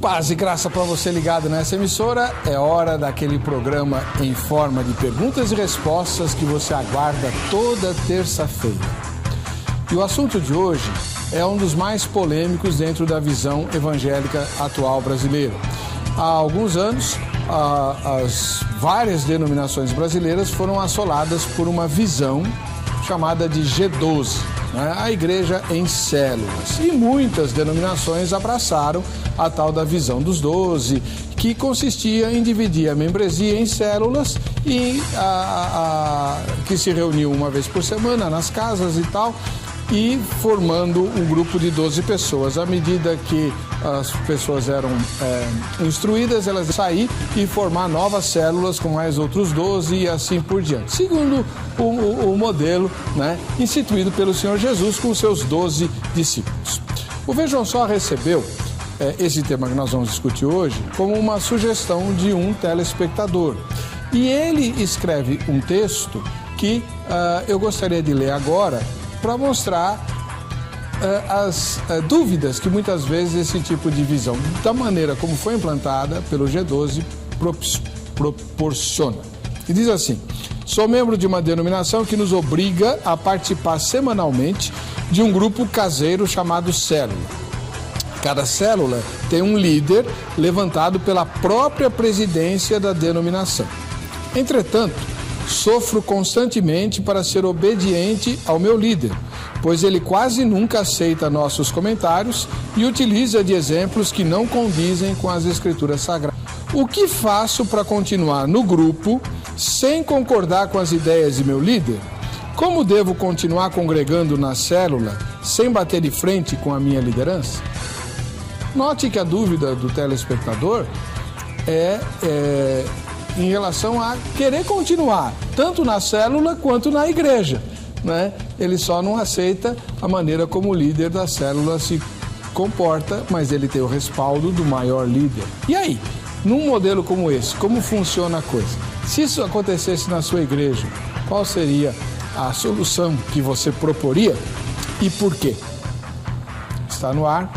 Paz e graça para você ligado nessa emissora. É hora daquele programa em forma de perguntas e respostas que você aguarda toda terça-feira. E o assunto de hoje é um dos mais polêmicos dentro da visão evangélica atual brasileira. Há alguns anos, as várias denominações brasileiras foram assoladas por uma visão chamada de G12, né? A igreja em células. E muitas denominações abraçaram a tal da visão dos 12, que consistia em dividir a membresia em células e que se reuniam uma vez por semana nas casas e tal, e formando um grupo de 12 pessoas. À medida que as pessoas eram instruídas, elas saíam e formar novas células com mais outros 12 e assim por diante. Segundo o modelo, né, instituído pelo Senhor Jesus com os seus 12 discípulos. O Vejam Só recebeu esse tema que nós vamos discutir hoje como uma sugestão de um telespectador. E ele escreve um texto que eu gostaria de ler agora para mostrar as dúvidas que muitas vezes esse tipo de visão, da maneira como foi implantada pelo G12, proporciona. E diz assim: sou membro de uma denominação que nos obriga a participar semanalmente de um grupo caseiro chamado célula. Cada célula tem um líder levantado pela própria presidência da denominação. Entretanto, sofro constantemente para ser obediente ao meu líder, pois ele quase nunca aceita nossos comentários e utiliza de exemplos que não condizem com as escrituras sagradas. O que faço para continuar no grupo sem concordar com as ideias de meu líder? Como devo continuar congregando na célula sem bater de frente com a minha liderança? Note que a dúvida do telespectador é em relação a querer continuar, tanto na célula quanto na igreja, né? Ele só não aceita a maneira como o líder da célula se comporta, mas ele tem o respaldo do maior líder. E aí, num modelo como esse, como funciona a coisa? Se isso acontecesse na sua igreja, qual seria a solução que você proporia e por quê? Está no ar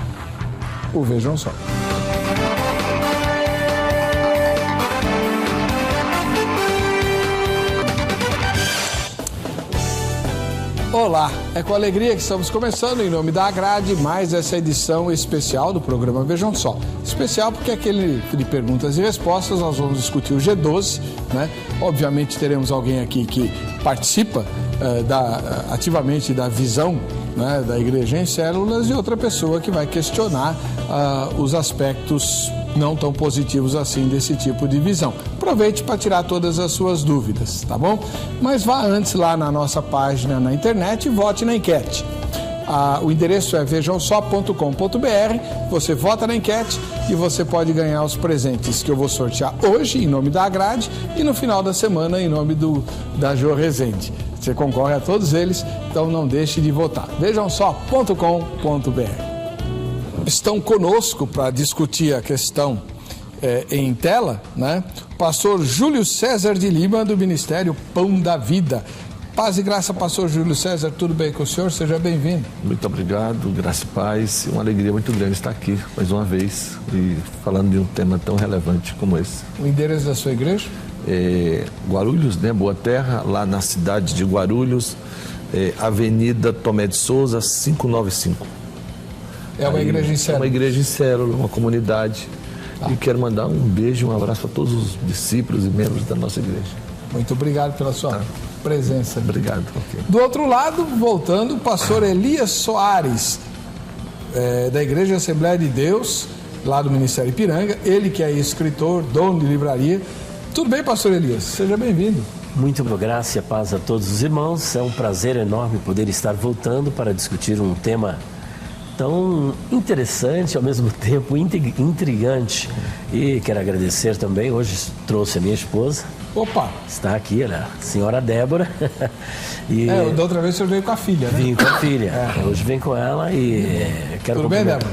o Vejam Só. Olá, é com alegria que estamos começando, em nome da Agrade, mais essa edição especial do programa Vejam Só. Especial porque aquele de perguntas e respostas, nós vamos discutir o G12, né? Obviamente teremos alguém aqui que participa ativamente da visão, né, da igreja em células, e outra pessoa que vai questionar os aspectos não tão positivos assim desse tipo de visão. Aproveite para tirar todas as suas dúvidas, tá bom? Mas vá antes lá na nossa página na internet e vote na enquete. O endereço é vejamsó.com.br. Você vota na enquete e você pode ganhar os presentes que eu vou sortear hoje em nome da Agrade e no final da semana em nome da Jo Rezende. Você concorre a todos eles, então não deixe de votar. Vejamsó.com.br. Estão conosco para discutir a questão em tela, né? Pastor Júlio César de Lima, do Ministério Pão da Vida. Paz e graça, pastor Júlio César, tudo bem com o senhor? Seja bem-vindo. Muito obrigado, graça e paz. Uma alegria muito grande estar aqui mais uma vez e falando de um tema tão relevante como esse. O endereço da sua igreja? Guarulhos, né? Boa Terra, lá na cidade de Guarulhos, Avenida Tomé de Souza, 595. É uma igreja em célula? É uma igreja em célula, uma comunidade. E quero mandar um beijo e um abraço a todos os discípulos e membros da nossa igreja. Muito obrigado pela sua presença. Obrigado. Do outro lado, voltando, o pastor Elias Soares, da Igreja Assembleia de Deus, lá do Ministério Ipiranga, ele que é escritor, dono de livraria. Tudo bem, pastor Elias? Seja bem-vindo. Muito boa graça e a paz a todos os irmãos. É um prazer enorme poder estar voltando para discutir um tema tão interessante, ao mesmo tempo intrigante. E quero agradecer também, hoje trouxe a minha esposa. Opa! Está aqui, a senhora Débora. Da outra vez o senhor veio com a filha, né? Vim com a filha. Hoje vem com ela e quero... Tudo bem, Débora?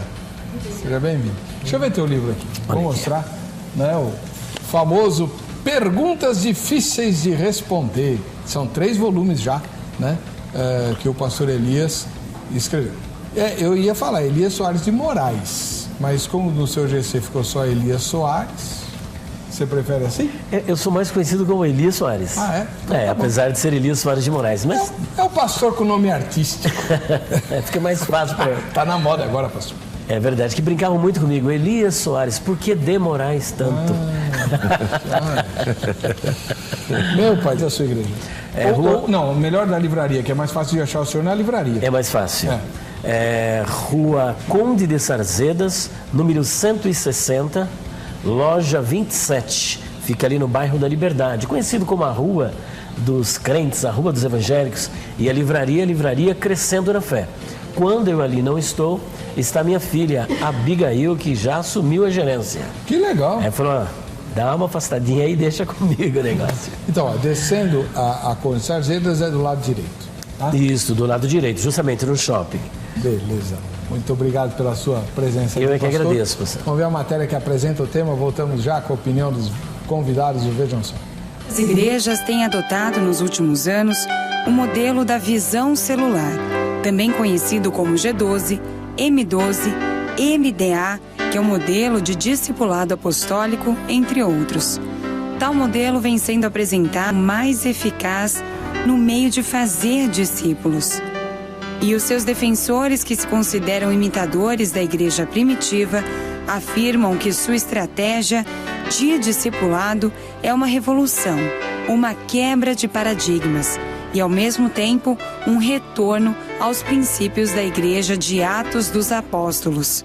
Seja bem-vindo. Deixa eu ver teu livro aqui. Vou mostrar, né, o famoso Perguntas Difíceis de Responder. São 3 volumes já, né? Que o pastor Elias escreveu. Eu ia falar, Elias Soares de Moraes. Mas como no seu GC ficou só Elias Soares, você prefere assim? Eu sou mais conhecido como Elias Soares. Ah, é? Tá apesar de ser Elias Soares de Moraes. Mas... É o pastor com nome artístico. Fica mais fácil para eu. Tá na moda agora, pastor. É verdade, que brincavam muito comigo. Elias Soares, por que de Moraes tanto? Meu pai, da sua igreja. Não, o melhor da livraria, que é mais fácil de achar o senhor na livraria. É mais fácil. Rua Conde de Sarzedas, número 160, loja 27. Fica ali no bairro da Liberdade, conhecido como a Rua dos Crentes, a Rua dos Evangélicos, e a livraria Crescendo na Fé. Quando eu ali não estou, está minha filha, Abigail, que já assumiu a gerência. Que legal. Falou, dá uma afastadinha aí e deixa comigo o negócio. Então, descendo a Conde de Sarzedas é do lado direito. Tá? Isso, do lado direito, justamente no shopping. Beleza. Muito obrigado pela sua presença. Eu é que agradeço, pastor. Vamos ver a matéria que apresenta o tema. Voltamos já com a opinião dos convidados do Vejam Só. As igrejas têm adotado nos últimos anos o modelo da visão celular, também conhecido como G12, M12, MDA, que é o modelo de discipulado apostólico, entre outros. Tal modelo vem sendo apresentado mais eficaz no meio de fazer discípulos. E os seus defensores, que se consideram imitadores da igreja primitiva, afirmam que sua estratégia de discipulado é uma revolução, uma quebra de paradigmas e, ao mesmo tempo, um retorno aos princípios da igreja de Atos dos Apóstolos.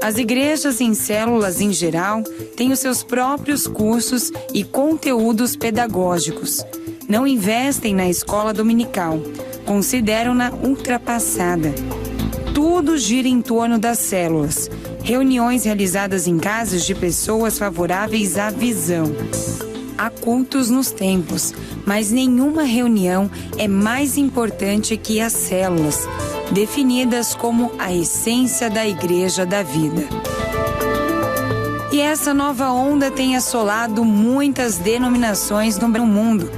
As igrejas em células, em geral, têm os seus próprios cursos e conteúdos pedagógicos. Não investem na escola dominical, consideram-na ultrapassada. Tudo gira em torno das células, reuniões realizadas em casas de pessoas favoráveis à visão. Há cultos nos templos, mas nenhuma reunião é mais importante que as células, definidas como a essência da igreja da vida. E essa nova onda tem assolado muitas denominações no mundo,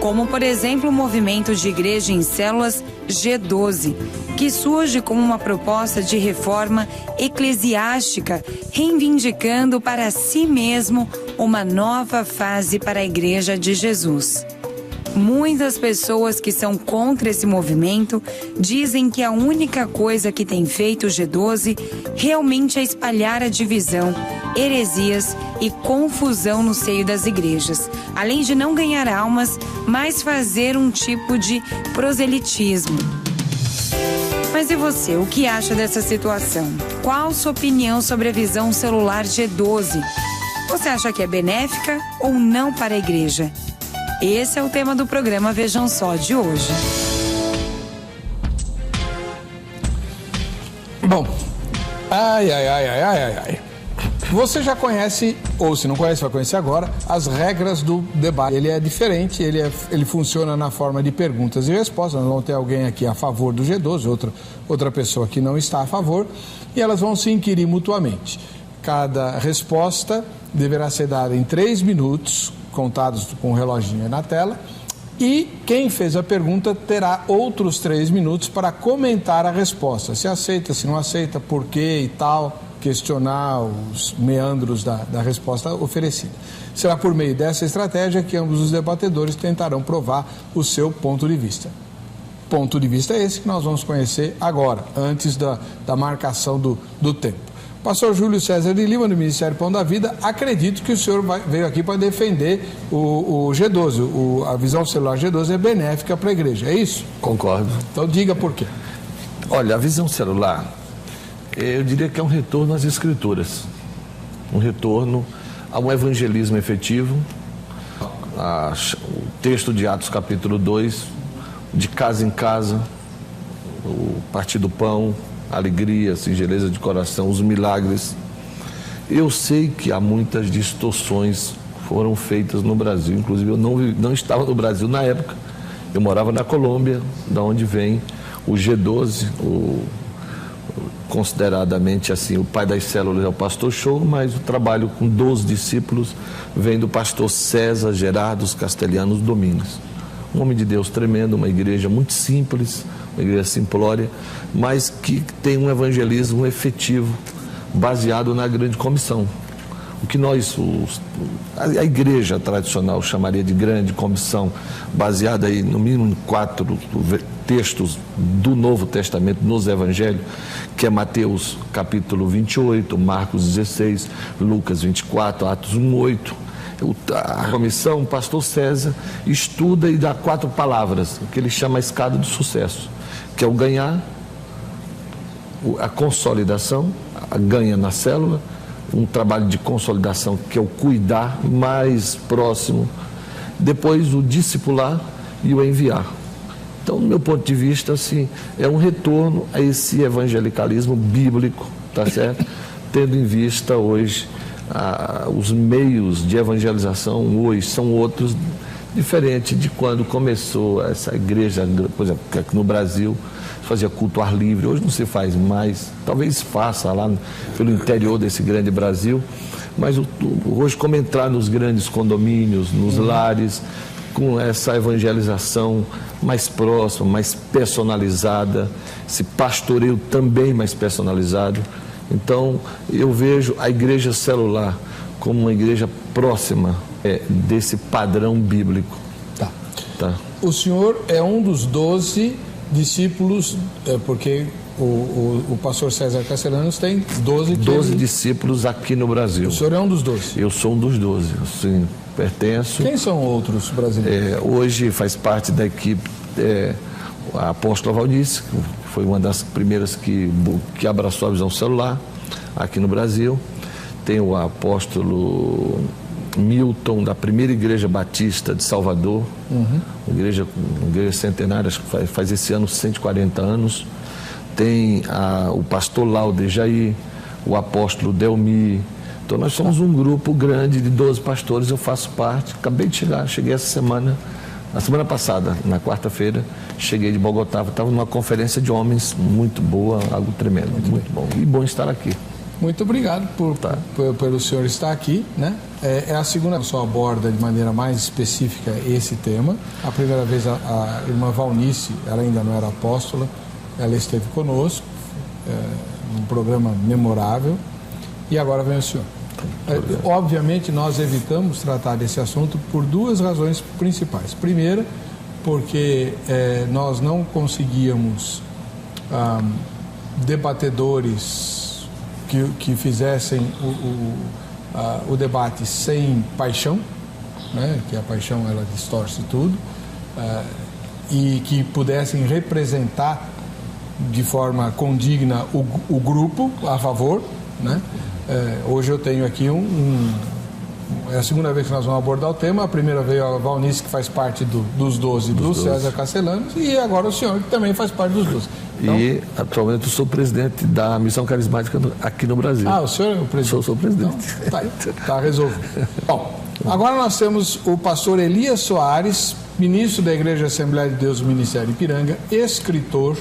como, por exemplo, o movimento de igreja em células G12, que surge como uma proposta de reforma eclesiástica, reivindicando para si mesmo uma nova fase para a Igreja de Jesus. Muitas pessoas que são contra esse movimento dizem que a única coisa que tem feito o G12 realmente é espalhar a divisão, heresias e confusão no seio das igrejas, além de não ganhar almas, mas fazer um tipo de proselitismo. Mas e você, o que acha dessa situação? Qual sua opinião sobre a visão celular G12? Você acha que é benéfica ou não para a igreja? Esse é o tema do programa Vejam Só de hoje. Bom, ai. Você já conhece, ou se não conhece, vai conhecer agora, as regras do debate. Ele é diferente, ele funciona na forma de perguntas e respostas. Nós vamos ter alguém aqui a favor do G12, outra pessoa que não está a favor, e elas vão se inquirir mutuamente. Cada resposta deverá ser dada em 3 minutos, contados com o reloginho aí na tela, e quem fez a pergunta terá outros 3 minutos para comentar a resposta. Se aceita, se não aceita, por quê e tal, questionar os meandros da resposta oferecida. Será por meio dessa estratégia que ambos os debatedores tentarão provar o seu ponto de vista. Ponto de vista esse que nós vamos conhecer agora, antes da marcação do tempo. Pastor Júlio César de Lima, do Ministério Pão da Vida, acredito que o senhor veio aqui para defender o G12, a visão celular G12 é benéfica para a igreja, é isso? Concordo. Então diga por quê. Olha, a visão celular, eu diria que é um retorno às Escrituras, um retorno a um evangelismo efetivo, o texto de Atos capítulo 2, de casa em casa, o partir do pão, a alegria, a singeleza de coração, os milagres. Eu sei que há muitas distorções foram feitas no Brasil, inclusive eu não estava no Brasil na época, eu morava na Colômbia, da onde vem o G12, consideradamente assim, o pai das células é o pastor Show, mas o trabalho com 12 discípulos vem do pastor César Gerardo Castelhanos Domingues. Um homem de Deus tremendo, uma igreja muito simples, uma igreja simplória, mas que tem um evangelismo efetivo baseado na grande comissão. O que a igreja tradicional chamaria de grande comissão, baseada aí no mínimo em 4 textos do Novo Testamento nos Evangelhos, que é Mateus capítulo 28, Marcos 16, Lucas 24, Atos 1:8. A comissão, o pastor César, estuda e dá 4 palavras, que ele chama a escada do sucesso, que é o ganhar, a consolidação, a ganha na célula, um trabalho de consolidação que é o cuidar mais próximo, depois o discipular e o enviar. Então, do meu ponto de vista, assim, é um retorno a esse evangelicalismo bíblico, tá certo? Tendo em vista hoje os meios de evangelização hoje são outros, diferente de quando começou essa igreja, por exemplo, aqui no Brasil fazia culto ao ar livre, hoje não se faz mais, talvez faça lá pelo interior desse grande Brasil, mas hoje como entrar nos grandes condomínios, nos lares, com essa evangelização mais próxima, mais personalizada, esse pastoreio também mais personalizado. Então eu vejo a igreja celular como uma igreja próxima desse padrão bíblico. Tá. O senhor é um dos 12 discípulos, porque o pastor César Cascelanos tem 12 discípulos aqui no Brasil. O senhor é um dos 12? Eu sou um dos 12, sim, pertenço. Quem são outros brasileiros? Hoje faz parte da equipe a apóstola Valnice, que foi uma das primeiras que abraçou a visão celular aqui no Brasil. Tem o apóstolo Milton, da primeira igreja batista de Salvador, uma igreja centenária, acho que faz esse ano 140 anos. Tem o pastor Laude Jair, o apóstolo Delmi. Então nós somos um grupo grande de 12 pastores, eu faço parte, acabei de chegar, cheguei essa semana, na semana passada, na quarta-feira, cheguei de Bogotá, estava numa conferência de homens muito boa, algo tremendo, muito bom, e bom estar aqui. Muito obrigado pelo senhor estar aqui, né? É a segunda vez que aborda de maneira mais específica esse tema. A primeira vez a irmã Valnice, ela ainda não era apóstola, ela esteve conosco, num programa memorável, e agora vem o senhor. Obviamente nós evitamos tratar desse assunto por 2 razões principais. Primeira, porque nós não conseguíamos debatedores que fizessem o debate sem paixão, né? Que a paixão ela distorce tudo, e que pudessem representar de forma condigna o grupo a favor, né? Hoje eu tenho aqui é a segunda vez que nós vamos abordar o tema. A primeira veio a Valnice, que faz parte dos 12 do César Cascelanos, e agora o senhor, que também faz parte dos 12. Então, e atualmente eu sou presidente da Missão Carismática aqui no Brasil. O senhor é o presidente? Sou presidente. Então, tá resolvido. Bom, agora nós temos o pastor Elias Soares, ministro da Igreja Assembleia de Deus do Ministério Ipiranga, escritor,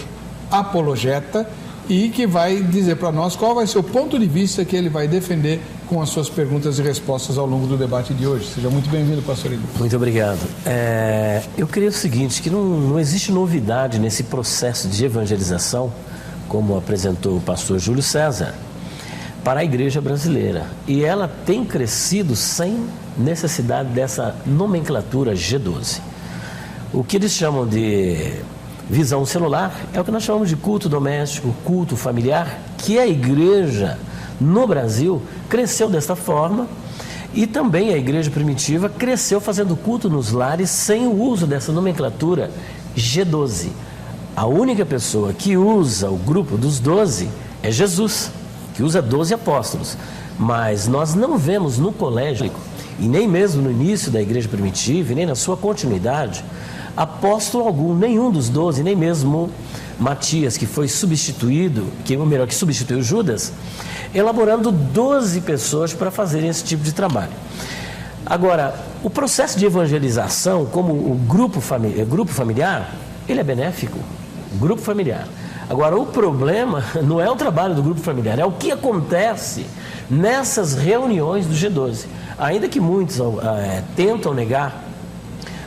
apologeta, e que vai dizer para nós qual vai ser o ponto de vista que ele vai defender com as suas perguntas e respostas ao longo do debate de hoje. Seja muito bem-vindo, pastor Elias. Muito obrigado. Eu creio o seguinte, que não existe novidade nesse processo de evangelização, como apresentou o pastor Júlio César, para a igreja brasileira. E ela tem crescido sem necessidade dessa nomenclatura G12. O que eles chamam de visão celular é o que nós chamamos de culto doméstico, culto familiar, que a igreja no Brasil cresceu desta forma, e também a igreja primitiva cresceu fazendo culto nos lares sem o uso dessa nomenclatura G12. A única pessoa que usa o grupo dos 12 é Jesus, que usa 12 apóstolos. Mas nós não vemos no colégio, e nem mesmo no início da igreja primitiva, e nem na sua continuidade, apóstolo algum, nenhum dos 12, nem mesmo Matias, que foi substituído, que substituiu Judas, elaborando 12 pessoas para fazerem esse tipo de trabalho. Agora, o processo de evangelização, como o grupo familiar, ele é benéfico, grupo familiar. Agora, o problema não é o trabalho do grupo familiar, é o que acontece nessas reuniões do G12. Ainda que muitos tentam negar,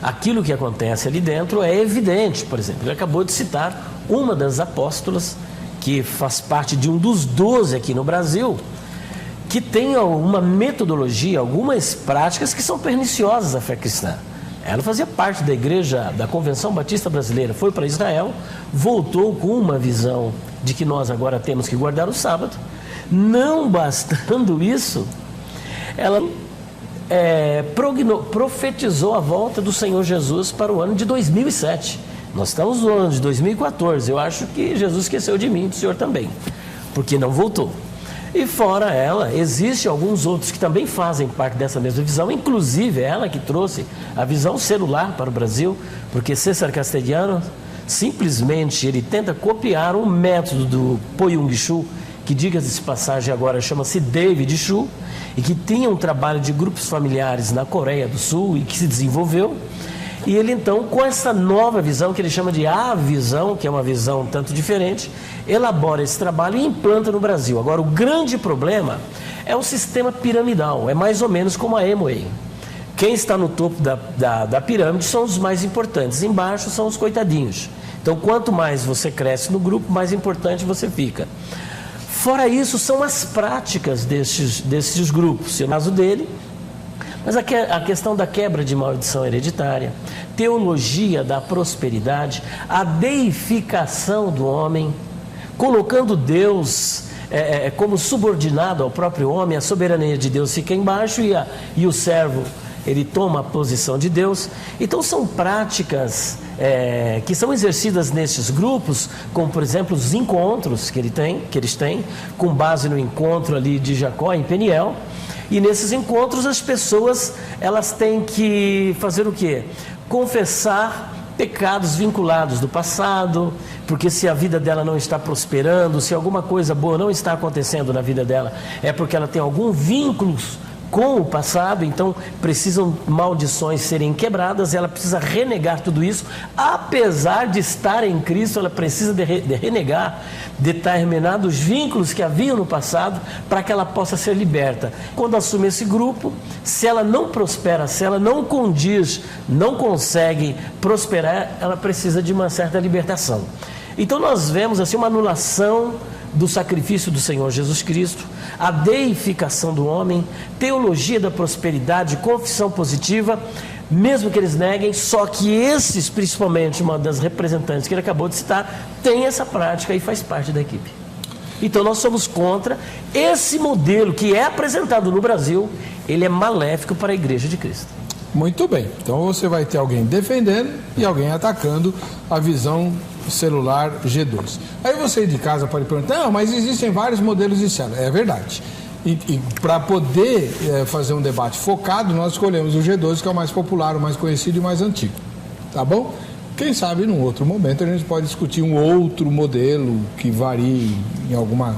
aquilo que acontece ali dentro é evidente. Por exemplo, ele acabou de citar uma das apóstolas, que faz parte de um dos 12 aqui no Brasil, que tem uma metodologia, algumas práticas que são perniciosas à fé cristã. Ela fazia parte da igreja, da Convenção Batista Brasileira, foi para Israel, voltou com uma visão de que nós agora temos que guardar o sábado. Não bastando isso, ela profetizou a volta do Senhor Jesus para o ano de 2007. Nós estamos no ano de 2014, eu acho que Jesus esqueceu de mim, do Senhor também, porque não voltou. E fora ela, existem alguns outros que também fazem parte dessa mesma visão, inclusive ela que trouxe a visão celular para o Brasil, porque César Castellanos, simplesmente ele tenta copiar um método do Po-Yung Chu, que, diga-se de passagem, agora chama-se David Chu, e que tinha um trabalho de grupos familiares na Coreia do Sul e que se desenvolveu. E ele então, com essa nova visão, que ele chama de A Visão, que é uma visão um tanto diferente, elabora esse trabalho e implanta no Brasil. Agora, o grande problema é o sistema piramidal, é mais ou menos como a Amway. Quem está no topo da pirâmide são os mais importantes, embaixo são os coitadinhos. Então, quanto mais você cresce no grupo, mais importante você fica. Fora isso, são as práticas desses grupos, no caso dele. Mas a questão da quebra de maldição hereditária, teologia da prosperidade, a deificação do homem, colocando Deus como subordinado ao próprio homem, a soberania de Deus fica embaixo e o servo, ele toma a posição de Deus. Então são práticas que são exercidas nesses grupos, como por exemplo os encontros que eles têm, com base no encontro ali de Jacó em Peniel. E nesses encontros as pessoas, elas têm que fazer o quê? Confessar pecados vinculados do passado, porque se a vida dela não está prosperando, se alguma coisa boa não está acontecendo na vida dela, é porque ela tem algum vínculo com o passado, então precisam maldições serem quebradas, ela precisa renegar tudo isso, apesar de estar em Cristo, ela precisa de renegar determinados vínculos que haviam no passado, para que ela possa ser liberta. Quando assume esse grupo, se ela não prospera, se ela não condiz, não consegue prosperar, ela precisa de uma certa libertação. Então nós vemos assim uma anulação do sacrifício do Senhor Jesus Cristo, a deificação do homem, teologia da prosperidade, confissão positiva, mesmo que eles neguem, só que esses, principalmente uma das representantes que ele acabou de citar, tem essa prática e faz parte da equipe. Então nós somos contra esse modelo que é apresentado no Brasil, ele é maléfico para a Igreja de Cristo. Muito bem, então você vai ter alguém defendendo e alguém atacando a visão celular G12. Aí você de casa pode perguntar, não, mas existem vários modelos de célula. É verdade. E para poder fazer um debate focado, nós escolhemos o G12, que é o mais popular, o mais conhecido e o mais antigo. Tá bom? Quem sabe num outro momento a gente pode discutir um outro modelo que varie em alguma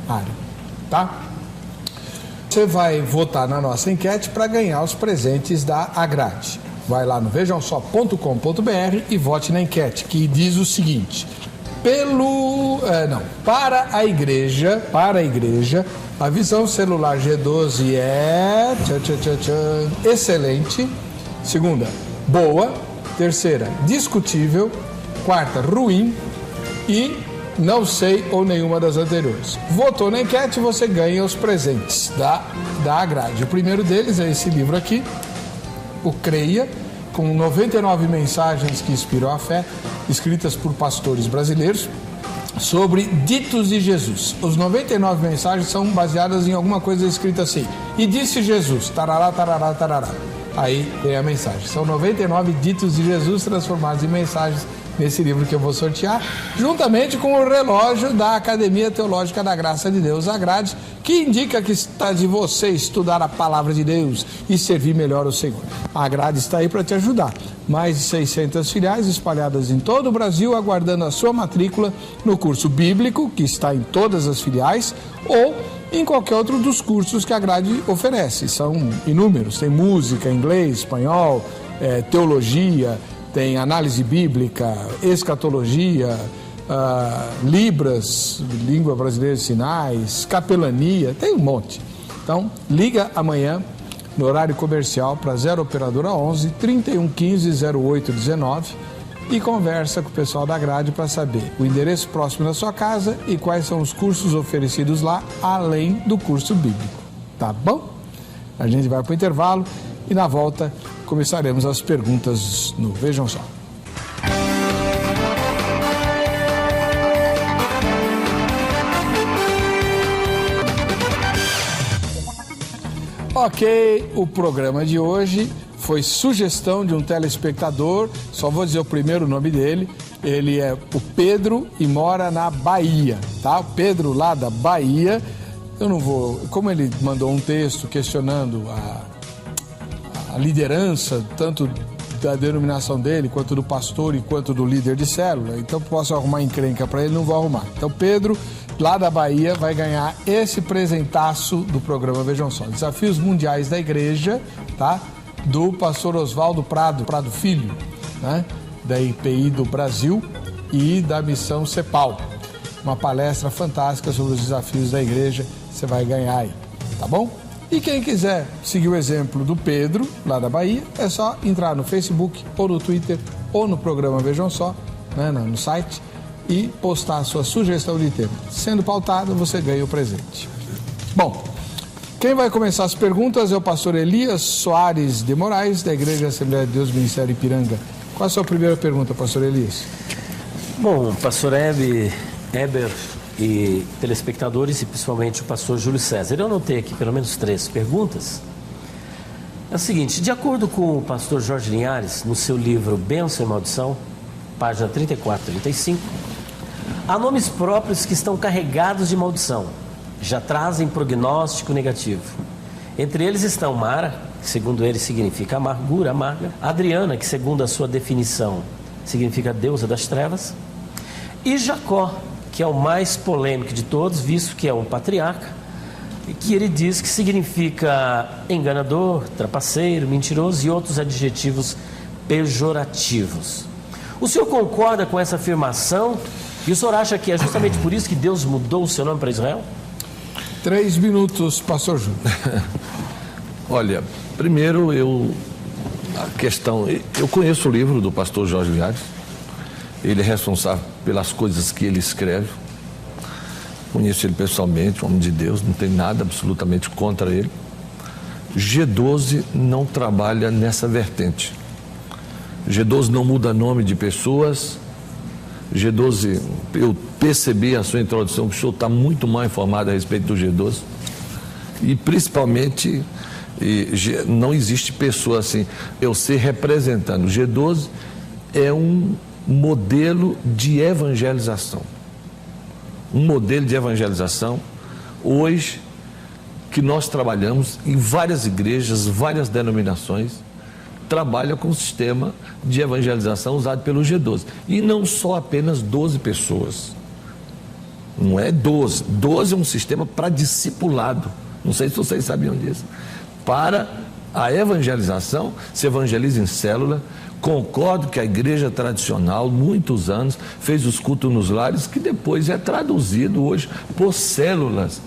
área. Tá? Você vai votar na nossa enquete para ganhar os presentes da Agrade. Vai lá no vejamsó.com.br e vote na enquete, que diz o seguinte: para a igreja, a visão celular G12 é excelente. Segunda, boa. Terceira, discutível. Quarta, ruim. E não sei ou nenhuma das anteriores. Votou na enquete, você ganha os presentes da Agrade. O primeiro deles é esse livro aqui, o Creia, com 99 mensagens que inspiram a fé, escritas por pastores brasileiros, sobre ditos de Jesus. Os 99 mensagens são baseadas em alguma coisa escrita assim: e disse Jesus, tarará, tarará, tarará. Aí tem a mensagem. São 99 ditos de Jesus transformados em mensagens nesse livro que eu vou sortear, juntamente com o relógio da Academia Teológica da Graça de Deus, Agrade, que indica que está de você estudar a palavra de Deus e servir melhor o Senhor. A Agrade está aí para te ajudar. Mais de 600 filiais espalhadas em todo o Brasil, aguardando a sua matrícula no curso bíblico, que está em todas as filiais, ou em qualquer outro dos cursos que a Agrade oferece. São inúmeros, tem música, inglês, espanhol, teologia, tem análise bíblica, escatologia, Libras, língua brasileira de sinais, capelania, tem um monte. Então, liga amanhã no horário comercial para 0 Operadora 11 3115 0819 e conversa com o pessoal da Grade para saber o endereço próximo da sua casa e quais são os cursos oferecidos lá, além do curso bíblico. tá bom? A gente vai para o intervalo e na volta começaremos as perguntas no Vejam Só. Ok, o programa de hoje foi sugestão de um telespectador, só vou dizer o primeiro nome dele, ele é o Pedro e mora na Bahia, tá? O Pedro lá da Bahia, eu não vou, como ele mandou um texto questionando a liderança, tanto da denominação dele, quanto do pastor e quanto do líder de célula, então posso arrumar encrenca para ele, não vou arrumar. Então Pedro, lá da Bahia, vai ganhar esse presentaço do programa Vejam Só, Desafios Mundiais da Igreja, tá? Do pastor Oswaldo Prado Filho, né? Da IPI do Brasil e da Missão CEPAL. Uma palestra fantástica sobre os desafios da igreja, você vai ganhar aí, tá bom? E quem quiser seguir o exemplo do Pedro, lá da Bahia, é só entrar no Facebook, ou no Twitter, ou no programa Vejam Só, né, no site, e postar a sua sugestão de tema. Sendo pautado, você ganha o presente. Bom, quem vai começar as perguntas é o pastor Elias Soares de Moraes, da Igreja Assembleia de Deus, Ministério Ipiranga. Qual a sua primeira pergunta, pastor Elias? Bom, pastor Heber e telespectadores, e principalmente o pastor Júlio César, eu anotei aqui pelo menos 3 perguntas. É o seguinte, de acordo com o pastor Jorge Linhares, no seu livro Bênção e Maldição, página 34 e 35, há nomes próprios que estão carregados de maldição, já trazem prognóstico negativo. Entre eles estão Mara, que segundo ele significa amargura, amarga, Adriana, que segundo a sua definição significa deusa das trevas, e Jacó, que é o mais polêmico de todos, visto que é um patriarca, que ele diz que significa enganador, trapaceiro, mentiroso e outros adjetivos pejorativos. O senhor concorda com essa afirmação? E o senhor acha que é justamente por isso que Deus mudou o seu nome para Israel? 3 minutos, pastor Júlio. Olha, primeiro eu conheço o livro do pastor Jorge Linhares, ele é responsável pelas coisas que ele escreve, conheço ele pessoalmente, um homem de Deus, não tem nada absolutamente contra ele. G12 não trabalha nessa vertente. G12 não muda nome de pessoas. G12, eu percebi a sua introdução que o senhor está muito mal informado a respeito do G12 e principalmente não existe pessoa assim, eu sei representando. O G12 é um modelo de evangelização, hoje que nós trabalhamos em várias igrejas, várias denominações trabalha com o sistema de evangelização usado pelo G12. E não só apenas 12 pessoas. Não é 12. 12 é um sistema para discipulado. Não sei se vocês sabiam disso. Para a evangelização, se evangeliza em célula. Concordo que a igreja tradicional, muitos anos, fez os cultos nos lares, que depois é traduzido hoje por células.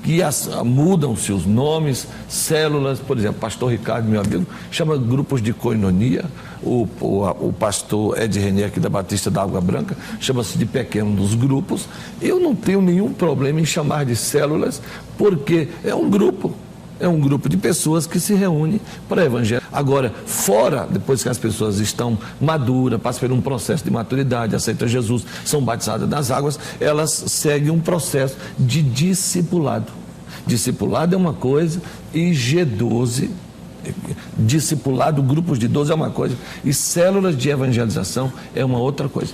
Que mudam-se os nomes, células, por exemplo, pastor Ricardo, meu amigo, chama grupos de koinonia, o pastor Ed René aqui da Batista da Água Branca, chama-se de pequenos grupos. Eu não tenho nenhum problema em chamar de células, porque é um grupo de pessoas que se reúnem para evangelho. Agora, fora, depois que as pessoas estão maduras, passam por um processo de maturidade, aceitam Jesus, são batizadas nas águas, elas seguem um processo de discipulado. Discipulado é uma coisa e G12, discipulado, grupos de 12 é uma coisa e células de evangelização é uma outra coisa.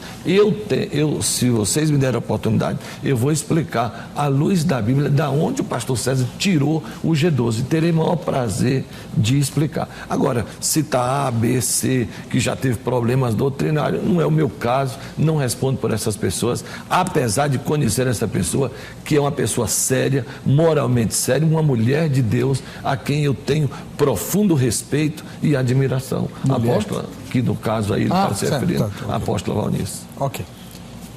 Se vocês me derem a oportunidade, eu vou explicar à luz da Bíblia da onde o pastor César tirou o G12, terei o maior prazer de explicar. Agora, citar A, B, C, que já teve problemas doutrinários, não é o meu caso, não respondo por essas pessoas, apesar de conhecer essa pessoa, que é uma pessoa séria, moralmente séria, uma mulher de Deus, a quem eu tenho profundo respeito e admiração. Mulher? Apóstola, que no caso aí ele está se referindo, a apóstola Valnice. Ok.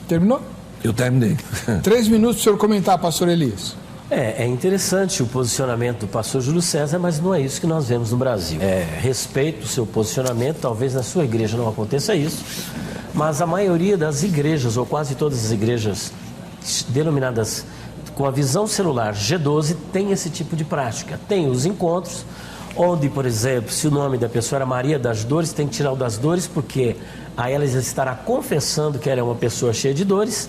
Terminou? Eu terminei. 3 minutos para o senhor comentar, pastor Elias. É interessante o posicionamento do pastor Júlio César, mas não é isso que nós vemos no Brasil. Respeito o seu posicionamento, talvez na sua igreja não aconteça isso, mas a maioria das igrejas, ou quase todas as igrejas denominadas com a visão celular G12 tem esse tipo de prática. Tem os encontros, onde, por exemplo, se o nome da pessoa era Maria das Dores, tem que tirar o das dores, porque aí ela estará confessando que ela é uma pessoa cheia de dores.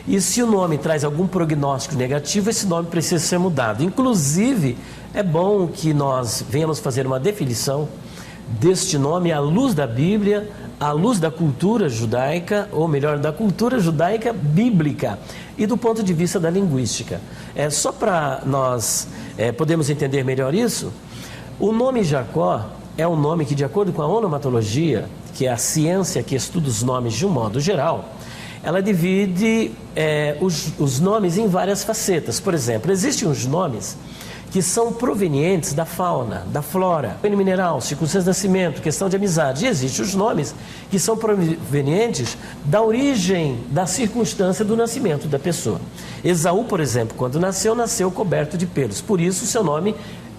E se o nome traz algum prognóstico negativo, esse nome precisa ser mudado. Inclusive, é bom que nós venhamos fazer uma definição deste nome à luz da Bíblia, à luz da cultura judaica, ou melhor, da cultura judaica bíblica e do ponto de vista da linguística. Só para nós podermos entender melhor isso, o nome Jacó é um nome que, de acordo com a onomatologia, que é a ciência que estuda os nomes de um modo geral, ela divide os nomes em várias facetas. Por exemplo, existem uns nomes que são provenientes da fauna, da flora, reino mineral, circunstância de nascimento, questão de amizade. E existem os nomes que são provenientes da origem, da circunstância do nascimento da pessoa. Esaú, por exemplo, quando nasceu coberto de pelos. Por isso o seu nome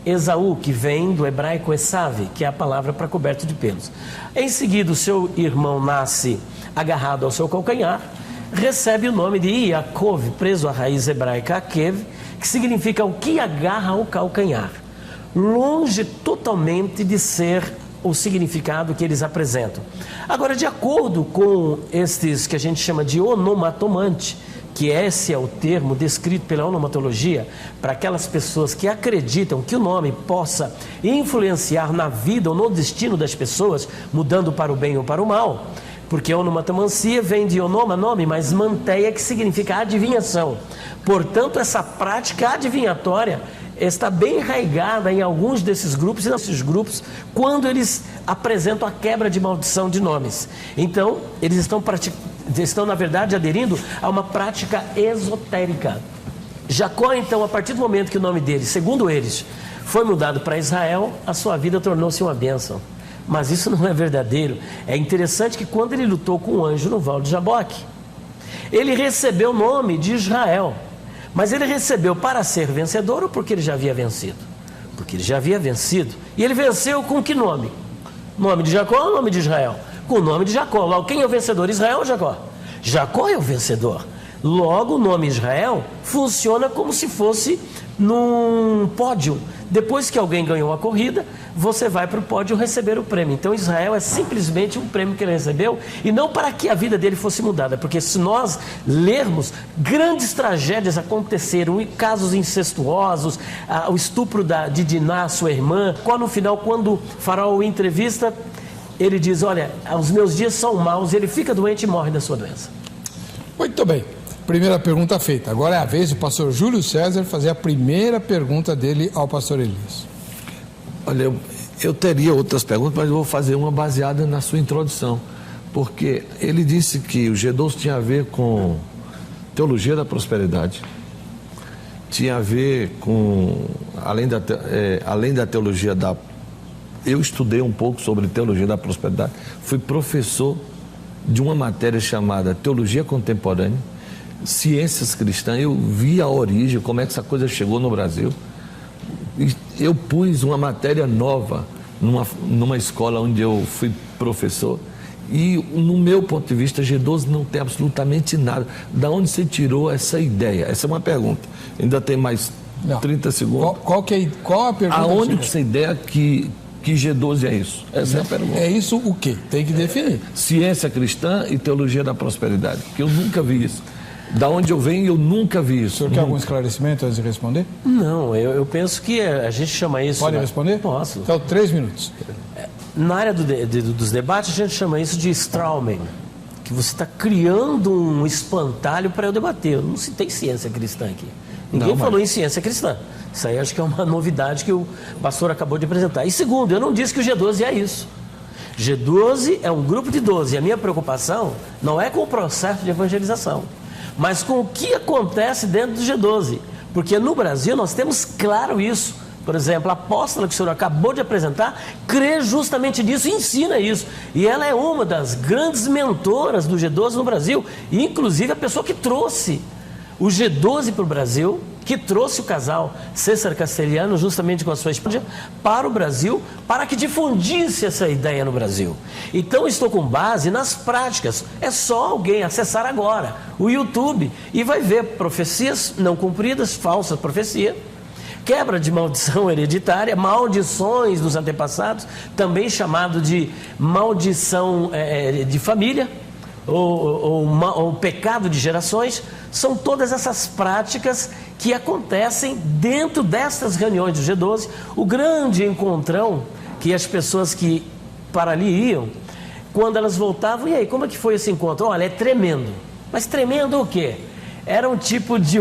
Esaú, que vem do hebraico Esav, que é a palavra para coberto de pelos. Em seguida, o seu irmão nasce agarrado ao seu calcanhar, recebe o nome de Yaakov, preso à raiz hebraica Akev, que significa o que agarra ao calcanhar, longe totalmente de ser o significado que eles apresentam. Agora, de acordo com estes que a gente chama de onomatomante, que esse é o termo descrito pela onomatologia para aquelas pessoas que acreditam que o nome possa influenciar na vida ou no destino das pessoas, mudando para o bem ou para o mal, porque a onomatomancia vem de onoma, nome, mas manteia, que significa adivinhação. Portanto, essa prática adivinhatória está bem enraizada em alguns desses grupos, e nesses grupos, quando eles apresentam a quebra de maldição de nomes. Então, eles estão, na verdade, aderindo a uma prática esotérica. Jacó, então, a partir do momento que o nome dele, segundo eles, foi mudado para Israel, a sua vida tornou-se uma bênção. Mas isso não é verdadeiro. É interessante que quando ele lutou com o anjo no Val de Jaboque, ele recebeu o nome de Israel. Mas ele recebeu para ser vencedor ou porque ele já havia vencido? Porque ele já havia vencido. E ele venceu com que nome? Nome de Jacó ou nome de Israel? Com o nome de Jacó. Logo, quem é o vencedor? Israel ou Jacó? Jacó é o vencedor. Logo, o nome Israel funciona como se fosse num pódio. Depois que alguém ganhou a corrida, você vai para o pódio receber o prêmio. Então Israel é simplesmente um prêmio que ele recebeu, e não para que a vida dele fosse mudada, porque se nós lermos, grandes tragédias aconteceram, casos incestuosos, o estupro de Diná, sua irmã. No final, quando o faraó o entrevista, ele diz: olha, os meus dias são maus, ele fica doente e morre da sua doença. Muito bem. Primeira pergunta feita. Agora é a vez do pastor Júlio César fazer a primeira pergunta dele ao pastor Elias. Olha, eu teria outras perguntas, mas eu vou fazer uma baseada na sua introdução. Porque ele disse que o G12 tinha a ver com teologia da prosperidade, tinha a ver com, além da teologia da... Eu estudei um pouco sobre teologia da prosperidade, fui professor de uma matéria chamada Teologia Contemporânea, Ciências Cristãs. Eu vi a origem, como é que essa coisa chegou no Brasil. Eu pus uma matéria nova numa escola onde eu fui professor, e no meu ponto de vista, G12 não tem absolutamente nada. Da onde você tirou essa ideia? Essa é uma pergunta. Ainda tem mais 30 segundos. Qual a pergunta? Aonde essa ideia que G12 é isso? Essa é a pergunta. É isso o quê? Tem que definir. Ciência cristã e teologia da prosperidade, que eu nunca vi isso. Da onde eu venho, eu nunca vi isso. O senhor quer algum esclarecimento antes de responder? Não, eu penso que a gente chama isso... Pode responder? Posso. Então, 3 minutos. Na área dos debates, a gente chama isso de strawman, que você está criando um espantalho para eu debater. Eu não citei ciência cristã aqui. Ninguém falou em ciência cristã. Isso aí acho que é uma novidade que o pastor acabou de apresentar. E segundo, eu não disse que o G12 é isso. G12 é um grupo de 12. E a minha preocupação não é com o processo de evangelização, mas com o que acontece dentro do G12. Porque no Brasil nós temos claro isso. Por exemplo, a apóstola que o senhor acabou de apresentar crê justamente nisso e ensina isso. E ela é uma das grandes mentoras do G12 no Brasil. E inclusive a pessoa que trouxe o G12 para o Brasil, que trouxe o casal César Castelhano, justamente com a sua esposa, para o Brasil, para que difundisse essa ideia no Brasil. Então, estou com base nas práticas. É só alguém acessar agora o YouTube e vai ver profecias não cumpridas, falsa profecia, quebra de maldição hereditária, maldições dos antepassados, também chamado de maldição de família, ou pecado de gerações. São todas essas práticas que acontecem dentro destas reuniões do G12, o grande encontrão que as pessoas que para ali iam, quando elas voltavam, e aí, como é que foi esse encontro? Olha, é tremendo. Mas tremendo o quê? Era um tipo de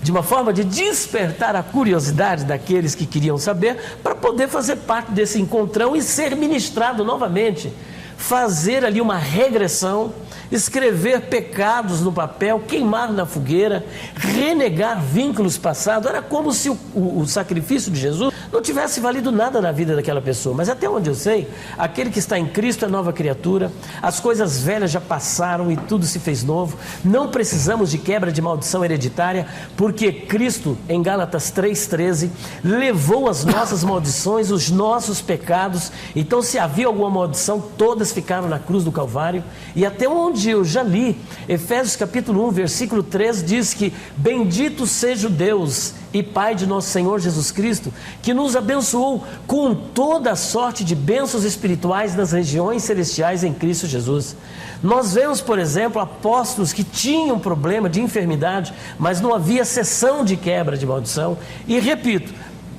uma forma de despertar a curiosidade daqueles que queriam saber, para poder fazer parte desse encontrão e ser ministrado novamente. Fazer ali uma regressão, escrever pecados no papel, queimar na fogueira, renegar vínculos passados. Era como se o sacrifício de Jesus não tivesse valido nada na vida daquela pessoa. Mas até onde eu sei, aquele que está em Cristo é nova criatura, as coisas velhas já passaram e tudo se fez novo. Não precisamos de quebra de maldição hereditária, porque Cristo, em Gálatas 3,13, levou as nossas maldições, os nossos pecados. Então, se havia alguma maldição, todas ficaram na cruz do Calvário. E até onde eu já li, Efésios capítulo 1, versículo 3, diz que bendito seja o Deus e Pai de nosso Senhor Jesus Cristo, que nos abençoou com toda a sorte de bênçãos espirituais nas regiões celestiais em Cristo Jesus. Nós vemos, por exemplo, apóstolos que tinham problema de enfermidade, mas não havia cessão de quebra de maldição. E repito,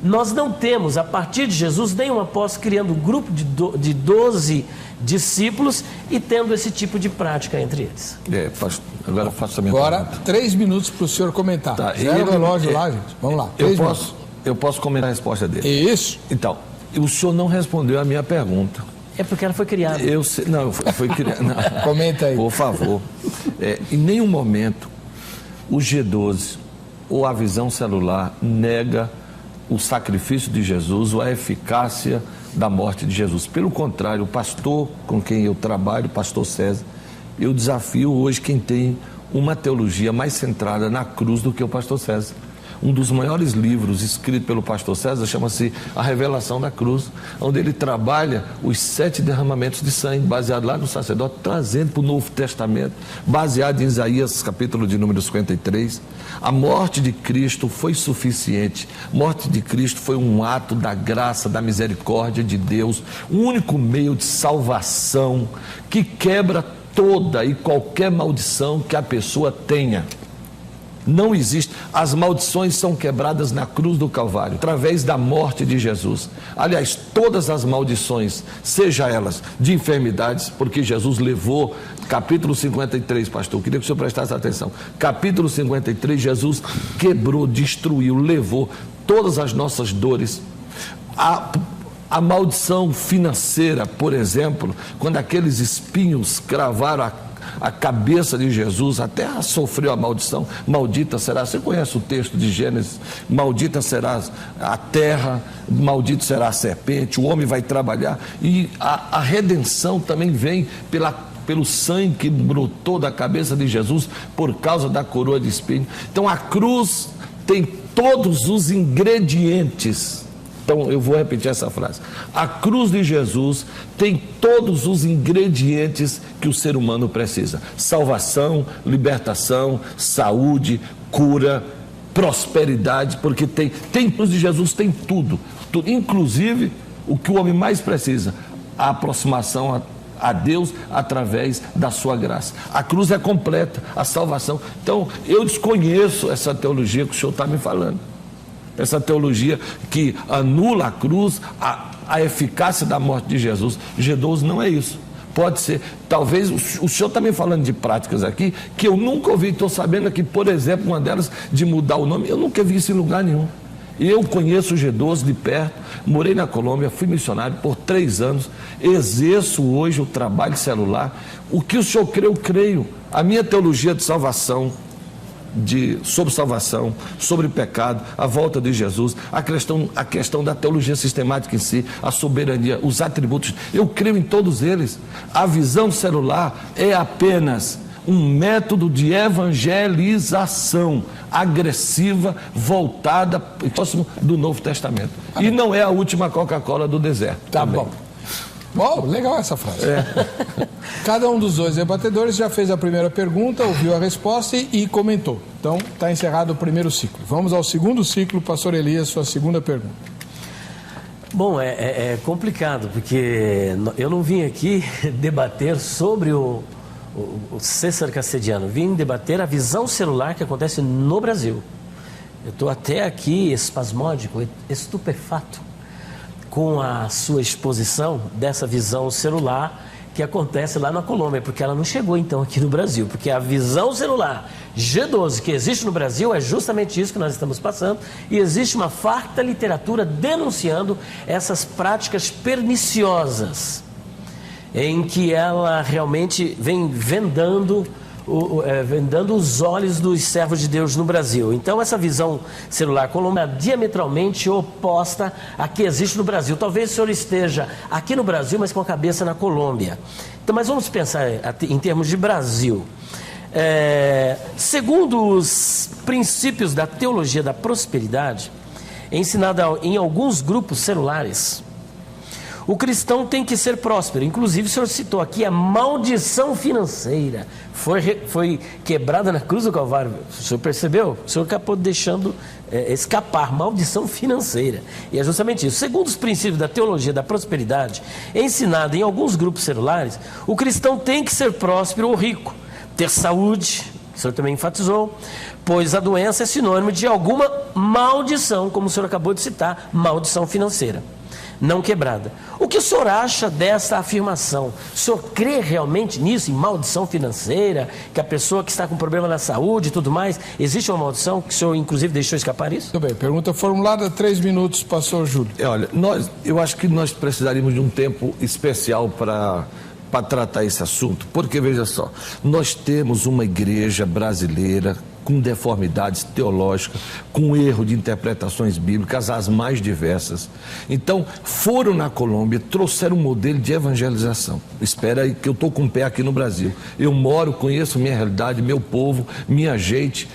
nós não temos, a partir de Jesus, nenhum apóstolo criando um grupo de 12 discípulos e tendo esse tipo de prática entre eles. Agora faço a minha Agora, pergunta. 3 minutos para o senhor comentar. Tá, Zero relógio lá, gente. Vamos lá. Eu posso comentar a resposta dele. Isso. Então, o senhor não respondeu a minha pergunta. É porque ela foi criada. Eu sei, não, foi criada. Comenta aí. Por favor. Em nenhum momento o G12 ou a visão celular nega o sacrifício de Jesus ou a eficácia da morte de Jesus. Pelo contrário, o pastor com quem eu trabalho, o pastor César, eu desafio hoje quem tem uma teologia mais centrada na cruz do que o pastor César. Um dos maiores livros escrito pelo pastor César chama-se A Revelação da Cruz, onde ele trabalha os 7 derramamentos de sangue, baseado lá no sacerdote, trazendo para o Novo Testamento, baseado em Isaías, capítulo de número 53. A morte de Cristo foi suficiente. A morte de Cristo foi um ato da graça, da misericórdia de Deus, o único meio de salvação que quebra toda e qualquer maldição que a pessoa tenha. Não existe. As maldições são quebradas na cruz do Calvário, através da morte de Jesus. Aliás, todas as maldições, seja elas de enfermidades, porque Jesus levou, capítulo 53, pastor, queria que o senhor prestasse atenção. Capítulo 53, Jesus quebrou, destruiu, levou todas as nossas dores. A maldição financeira, por exemplo, quando aqueles espinhos cravaram a cabeça de Jesus, até sofreu a maldição. Maldita será, você conhece o texto de Gênesis, maldita será a terra, maldito será a serpente, o homem vai trabalhar, e a redenção também vem pelo sangue que brotou da cabeça de Jesus por causa da coroa de espinho. Então a cruz tem todos os ingredientes. Então eu vou repetir essa frase: a cruz de Jesus tem todos os ingredientes que o ser humano precisa: salvação, libertação, saúde, cura, prosperidade, porque tem cruz de Jesus, tem tudo, inclusive o que o homem mais precisa: a aproximação a Deus através da sua graça. A cruz é completa, a salvação. Então eu desconheço essa teologia que o senhor está me falando. Essa teologia que anula a cruz, a eficácia da morte de Jesus. G12 não é isso. Pode ser, talvez, o senhor está me falando de práticas aqui que eu nunca ouvi. Estou sabendo aqui, por exemplo, uma delas de mudar o nome. Eu nunca vi isso em lugar nenhum. Eu conheço o G12 de perto, morei na Colômbia, fui missionário por 3 anos, exerço hoje o trabalho celular. O que o senhor crê, eu creio. A minha teologia de salvação, sobre salvação, sobre pecado, a volta de Jesus, a questão da teologia sistemática em si, a soberania, os atributos, eu creio em todos eles. A visão celular é apenas um método de evangelização agressiva, voltada próximo do Novo Testamento. E não é a última Coca-Cola do deserto. Tá também. bom. Bom, legal essa frase. Cada um dos dois debatedores já fez a primeira pergunta, ouviu a resposta e comentou. Então, está encerrado o primeiro ciclo. Vamos ao segundo ciclo, pastor Elias, sua segunda pergunta. Bom, é complicado, porque eu não vim aqui debater sobre o César Castediano, vim debater a visão celular que acontece no Brasil. Eu estou até aqui espasmódico, estupefato, com a sua exposição dessa visão celular que acontece lá na Colômbia, porque ela não chegou então aqui no Brasil, porque a visão celular G12 que existe no Brasil é justamente isso que nós estamos passando, e existe uma farta literatura denunciando essas práticas perniciosas, em que ela realmente vem vendando os olhos dos servos de Deus no Brasil. Então essa visão celular colombiana é diametralmente oposta à que existe no Brasil. Talvez o senhor esteja aqui no Brasil, mas com a cabeça na Colômbia. Então, mas vamos pensar em termos de Brasil. Segundo os princípios da teologia da prosperidade, ensinada em alguns grupos celulares, o cristão tem que ser próspero. Inclusive, o senhor citou aqui a maldição financeira. Foi quebrada na cruz do Calvário. O senhor percebeu? O senhor acabou deixando escapar. Maldição financeira. E é justamente isso. Segundo os princípios da teologia da prosperidade, ensinada em alguns grupos celulares, o cristão tem que ser próspero ou rico. Ter saúde, o senhor também enfatizou, pois a doença é sinônimo de alguma maldição, como o senhor acabou de citar, maldição financeira não quebrada. O que o senhor acha dessa afirmação? O senhor crê realmente nisso, em maldição financeira, que a pessoa que está com problema na saúde e tudo mais, existe uma maldição que o senhor inclusive deixou escapar isso? Muito bem, pergunta formulada, 3 minutos, pastor Júlio. Olha, eu acho que nós precisaríamos de um tempo especial para tratar esse assunto, porque veja só, nós temos uma igreja brasileira com deformidades teológicas, com erro de interpretações bíblicas, as mais diversas. Então, foram na Colômbia, trouxeram um modelo de evangelização. Espera aí que eu estou com o pé aqui no Brasil. Eu moro, conheço minha realidade, meu povo, minha gente.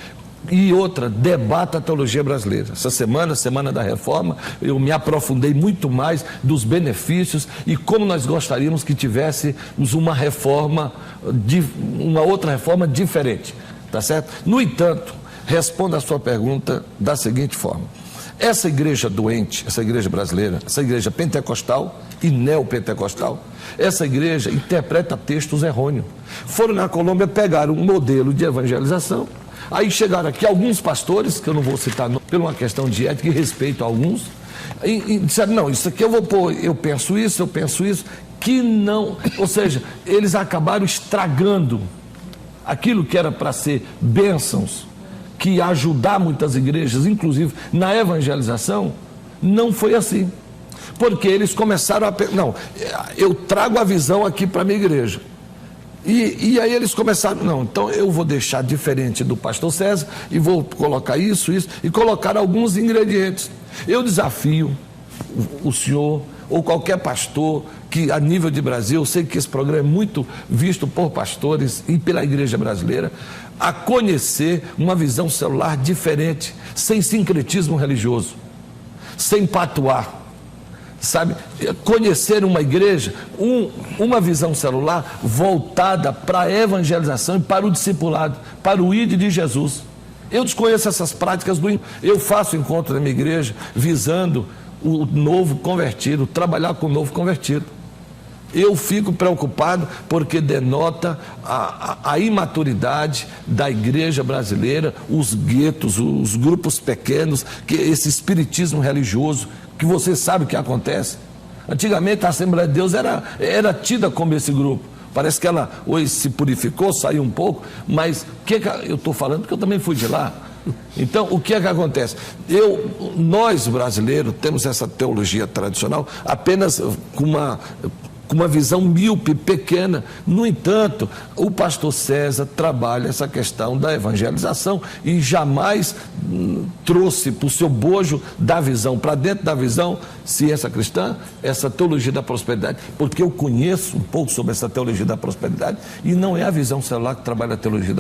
E outra, debata a teologia brasileira. Essa semana da reforma, eu me aprofundei muito mais dos benefícios e como nós gostaríamos que tivéssemos uma outra reforma diferente. Tá certo? No entanto, responda a sua pergunta da seguinte forma: essa igreja doente, essa igreja brasileira, essa igreja pentecostal e neopentecostal, essa igreja interpreta textos errôneos. Foram na Colômbia, pegaram um modelo de evangelização, aí chegaram aqui alguns pastores, que eu não vou citar por uma questão de ética e respeito a alguns, e disseram, não, isso aqui eu vou pôr, eu penso isso, que não, ou seja, eles acabaram estragando aquilo que era para ser bênçãos, que ia ajudar muitas igrejas, inclusive na evangelização, não foi assim. Porque eles começaram a... Não, eu trago a visão aqui para a minha igreja. E aí eles começaram, não, então eu vou deixar diferente do pastor César e vou colocar isso, e colocar alguns ingredientes. Eu desafio o senhor ou qualquer pastor que a nível de Brasil, eu sei que esse programa é muito visto por pastores e pela igreja brasileira, a conhecer uma visão celular diferente, sem sincretismo religioso, sem patuar, sabe? Conhecer uma igreja, uma visão celular voltada para a evangelização e para o discipulado, para o ID de Jesus. Eu desconheço essas práticas, eu faço encontro na minha igreja visando o novo convertido, trabalhar com o novo convertido. Eu fico preocupado porque denota a imaturidade da igreja brasileira, os guetos, os grupos pequenos, que esse espiritismo religioso, que você sabe o que acontece. Antigamente a Assembleia de Deus era tida como esse grupo. Parece que ela hoje se purificou, saiu um pouco, mas eu estou falando porque eu também fui de lá. Então, o que é que acontece? Nós brasileiros temos essa teologia tradicional apenas com com uma visão míope, pequena. No entanto, o pastor César trabalha essa questão da evangelização e jamais trouxe para o seu bojo da visão, para dentro da visão, ciência cristã, essa teologia da prosperidade, porque eu conheço um pouco sobre essa teologia da prosperidade e não é a visão celular que trabalha a teologia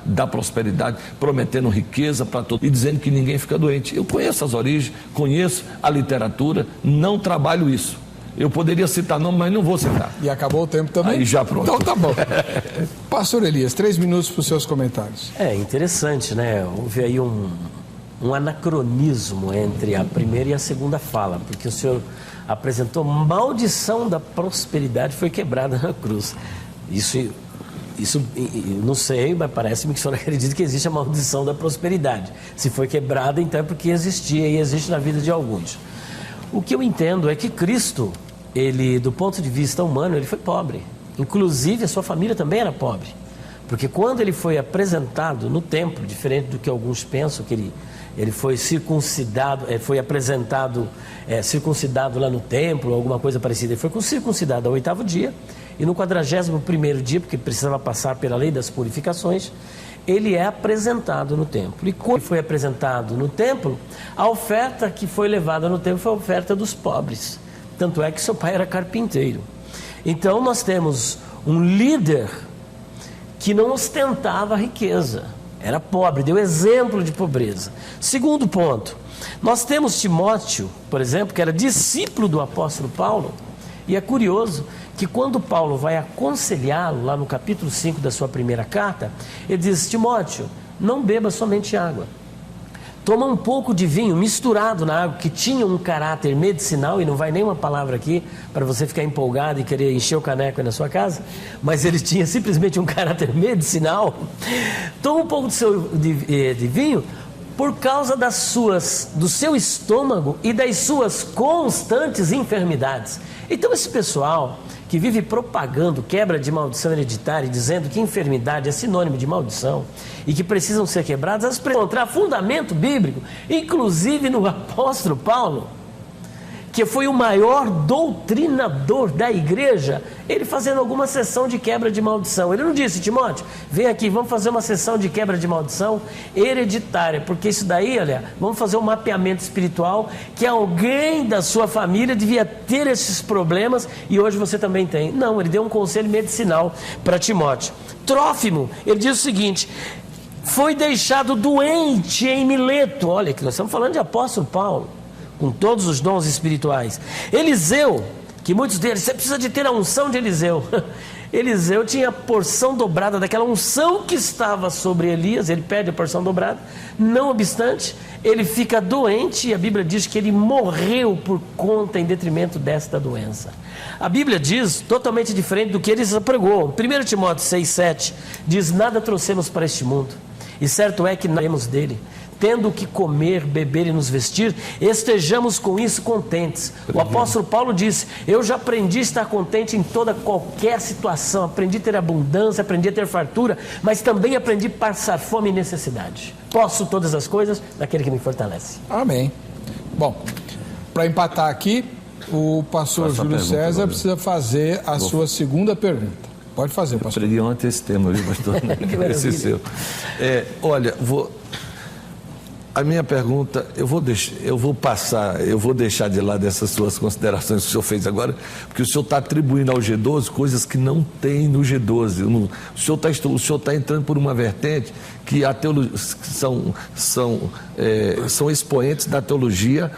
da prosperidade, prometendo riqueza para todos e dizendo que ninguém fica doente. Eu conheço as origens, conheço a literatura, não trabalho isso. Eu poderia citar nome, mas não vou citar. E acabou o tempo também? Aí já pronto. Então tá bom. Pastor Elias, 3 minutos para os seus comentários. É interessante, né? Houve aí um anacronismo entre a primeira e a segunda fala, porque o senhor apresentou maldição da prosperidade foi quebrada na cruz. Isso não sei, mas parece-me que o senhor acredita que existe a maldição da prosperidade. Se foi quebrada, então é porque existia e existe na vida de alguns. O que eu entendo é que Cristo, ele, do ponto de vista humano, ele foi pobre. Inclusive, a sua família também era pobre. Porque quando ele foi apresentado no templo, diferente do que alguns pensam, que ele foi circuncidado, foi apresentado circuncidado lá no templo, alguma coisa parecida. Ele foi circuncidado ao 8º dia e no 41º dia, porque precisava passar pela lei das purificações, ele é apresentado no templo. E quando foi apresentado no templo, a oferta que foi levada no templo foi a oferta dos pobres. Tanto é que seu pai era carpinteiro. Então nós temos um líder que não ostentava riqueza, era pobre, deu exemplo de pobreza. Segundo ponto, nós temos Timóteo, por exemplo, que era discípulo do apóstolo Paulo, e é curioso que quando Paulo vai aconselhá-lo, lá no capítulo 5 da sua primeira carta, ele diz: Timóteo, não beba somente água, toma um pouco de vinho misturado na água, que tinha um caráter medicinal, e não vai nenhuma palavra aqui para você ficar empolgado e querer encher o caneco aí na sua casa, mas ele tinha simplesmente um caráter medicinal. Toma um pouco de vinho por causa do seu estômago e das suas constantes enfermidades. Então esse pessoal que vive propagando quebra de maldição hereditária e dizendo que enfermidade é sinônimo de maldição e que precisam ser quebradas, elas precisam encontrar fundamento bíblico, inclusive no apóstolo Paulo, que foi o maior doutrinador da igreja, ele fazendo alguma sessão de quebra de maldição. Ele não disse: Timóteo, vem aqui, vamos fazer uma sessão de quebra de maldição hereditária, porque isso daí, olha, vamos fazer um mapeamento espiritual, que alguém da sua família devia ter esses problemas e hoje você também tem. Não, ele deu um conselho medicinal para Timóteo. Trófimo, ele diz o seguinte: foi deixado doente em Mileto. Olha, que nós estamos falando de apóstolo Paulo, com todos os dons espirituais. Eliseu, que muitos deles, você precisa de ter a unção de Eliseu. Eliseu tinha a porção dobrada daquela unção que estava sobre Elias, ele pede a porção dobrada. Não obstante, ele fica doente e a Bíblia diz que ele morreu por conta, em detrimento desta doença. A Bíblia diz, totalmente diferente do que ele pregou. 1 Timóteo 6,7 diz: nada trouxemos para este mundo, e certo é que naremos dele. Tendo o que comer, beber e nos vestir, estejamos com isso contentes. O apóstolo Paulo disse: eu já aprendi a estar contente em qualquer situação, aprendi a ter abundância, aprendi a ter fartura, mas também aprendi a passar fome e necessidade. Posso todas as coisas naquele que me fortalece. Amém. Bom, para empatar aqui, o pastor Júlio César precisa fazer a sua segunda pergunta. Pode fazer, pastor. Eu preguei ontem esse tema, viu, pastor? Esse seu. Olha, a minha pergunta, eu vou deixar de lado essas suas considerações que o senhor fez agora, porque o senhor está atribuindo ao G12 coisas que não tem no G12. O senhor está entrando por uma vertente que a teologia, são expoentes da teologia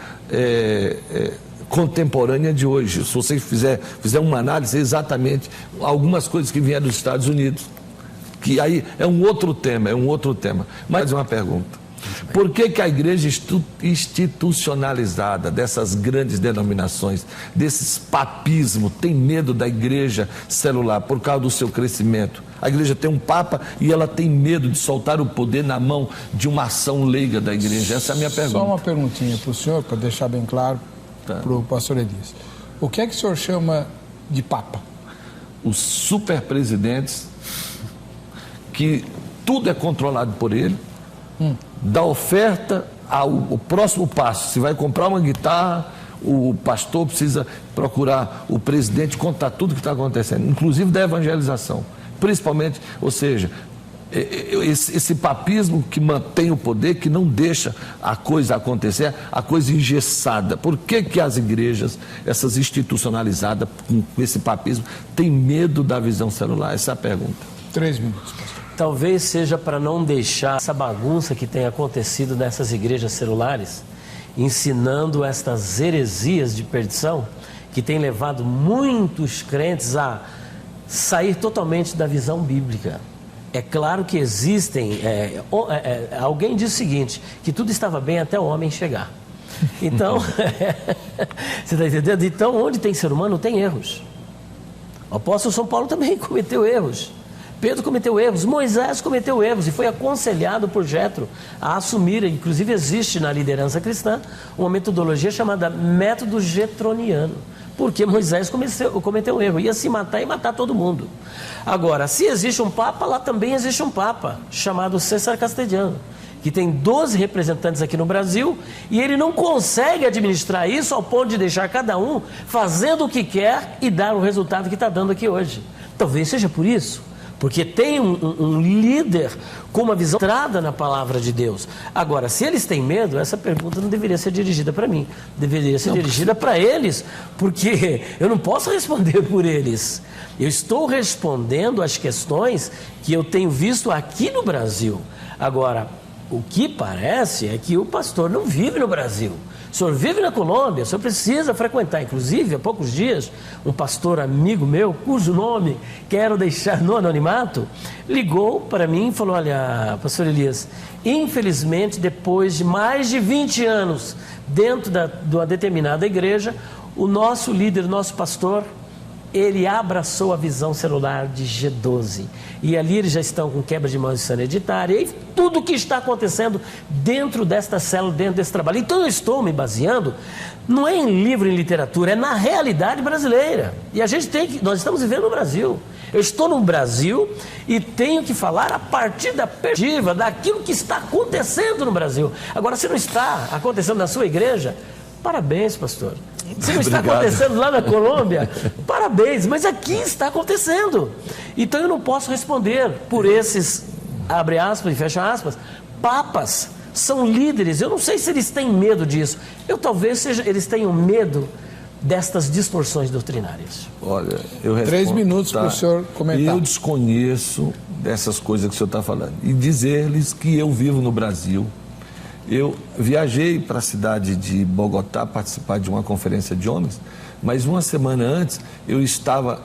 contemporânea de hoje. Se você fizer uma análise, exatamente algumas coisas que vieram dos Estados Unidos, que aí é um outro tema. Mais uma pergunta. Por que a igreja institucionalizada, dessas grandes denominações, desses papismos, tem medo da igreja celular por causa do seu crescimento? A igreja tem um papa e ela tem medo de soltar o poder na mão de uma ação leiga da igreja. Essa é a minha pergunta. Só uma perguntinha para o senhor, para deixar bem claro para o pastor Elias. O que é que o senhor chama de papa? Os superpresidentes, que tudo é controlado por ele, da oferta ao próximo passo. Se vai comprar uma guitarra, o pastor precisa procurar o presidente, contar tudo o que está acontecendo, inclusive da evangelização, principalmente, ou seja, esse papismo que mantém o poder, que não deixa a coisa acontecer, a coisa engessada. Por que as igrejas, essas institucionalizadas com esse papismo, têm medo da visão celular? Essa é a pergunta. 3 minutos, pastor. Talvez seja para não deixar essa bagunça que tem acontecido nessas igrejas celulares, ensinando estas heresias de perdição, que tem levado muitos crentes a sair totalmente da visão bíblica. É claro que existem, alguém diz o seguinte, que tudo estava bem até o homem chegar. Então, você está entendendo? Então, onde tem ser humano, tem erros. O apóstolo São Paulo também cometeu erros. Pedro cometeu erros, Moisés cometeu erros e foi aconselhado por Jétro a assumir, inclusive existe na liderança cristã, uma metodologia chamada método getroniano. Porque Moisés cometeu um erro, ia se matar e matar todo mundo. Agora, se existe um Papa, lá também existe um Papa, chamado César Castellano, que tem 12 representantes aqui no Brasil, e ele não consegue administrar isso ao ponto de deixar cada um fazendo o que quer e dar o resultado que está dando aqui hoje. Talvez seja por isso. Porque tem um líder com uma visão centrada na palavra de Deus. Agora, se eles têm medo, essa pergunta não deveria ser dirigida para mim. Deveria ser dirigida para eles, porque eu não posso responder por eles. Eu estou respondendo às questões que eu tenho visto aqui no Brasil. Agora, o que parece é que o pastor não vive no Brasil. O senhor vive na Colômbia, o senhor precisa frequentar. Inclusive, há poucos dias, um pastor amigo meu, cujo nome quero deixar no anonimato, ligou para mim e falou: olha, pastor Elias, infelizmente, depois de mais de 20 anos dentro de uma determinada igreja, o nosso líder, o nosso pastor, ele abraçou a visão celular de G12. E ali eles já estão com quebra de maldição hereditária e tudo o que está acontecendo dentro desta célula, dentro desse trabalho. Então eu estou me baseando, não é em livro, em literatura, é na realidade brasileira. E a gente nós estamos vivendo no Brasil. Eu estou no Brasil e tenho que falar a partir da perspectiva daquilo que está acontecendo no Brasil. Agora, se não está acontecendo na sua igreja, parabéns, pastor. Se não está acontecendo lá na Colômbia, parabéns, mas aqui está acontecendo. Então eu não posso responder por esses, abre aspas e fecha aspas, papas, são líderes. Eu não sei se eles têm medo disso. Talvez eles tenham medo destas distorções doutrinárias. Olha, eu respondo, 3 minutos para o senhor comentar. Eu desconheço dessas coisas que o senhor está falando. E dizer-lhes que eu vivo no Brasil. Eu viajei para a cidade de Bogotá participar de uma conferência de homens, mas uma semana antes eu estava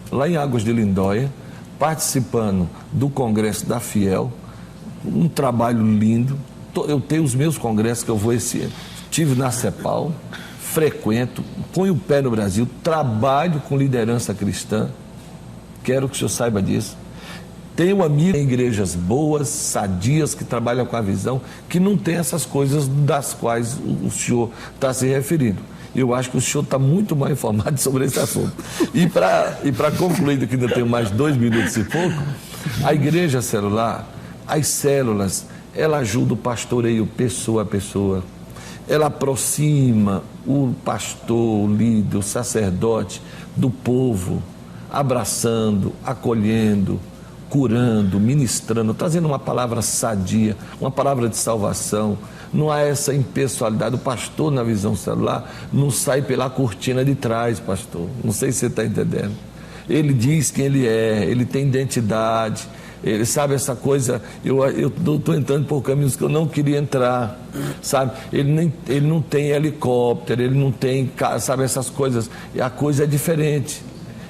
lá em Águas de Lindóia, participando do congresso da Fiel, um trabalho lindo. Eu tenho os meus congressos que eu vou esse ano. Estive na CEPAL, frequento, ponho o pé no Brasil, trabalho com liderança cristã, quero que o senhor saiba disso. Tenho amigos em igrejas boas, sadias, que trabalham com a visão, que não tem essas coisas das quais o senhor está se referindo. Eu acho que o senhor está muito mal informado sobre esse assunto. E para concluir, que ainda tenho mais 2 minutos e pouco, a igreja celular, as células, ela ajuda o pastoreio pessoa a pessoa. Ela aproxima o pastor, o líder, o sacerdote do povo, abraçando, acolhendo, curando, ministrando, trazendo uma palavra sadia, uma palavra de salvação. Não há essa impessoalidade. O pastor, na visão celular, não sai pela cortina de trás, pastor. Não sei se você está entendendo. Ele diz quem ele é, ele tem identidade, ele sabe essa coisa. Eu estou entrando por caminhos que eu não queria entrar, sabe? Ele não tem helicóptero, ele não tem, sabe, essas coisas. E a coisa é diferente.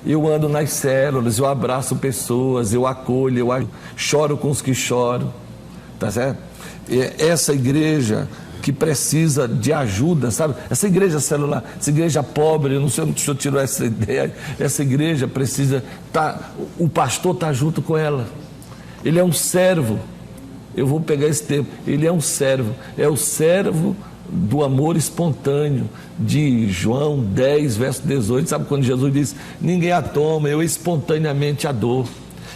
Eu ando nas células, eu abraço pessoas, eu acolho, eu choro com os que choram, tá certo? Essa igreja que precisa de ajuda, sabe? Essa igreja celular, essa igreja pobre, eu não sei onde o senhor tirou essa ideia, essa igreja precisa, o pastor está junto com ela, ele é um servo, eu vou pegar esse termo, ele é um servo, é o servo do amor espontâneo, de João 10, verso 18, sabe quando Jesus diz, ninguém a toma, eu espontaneamente a dou.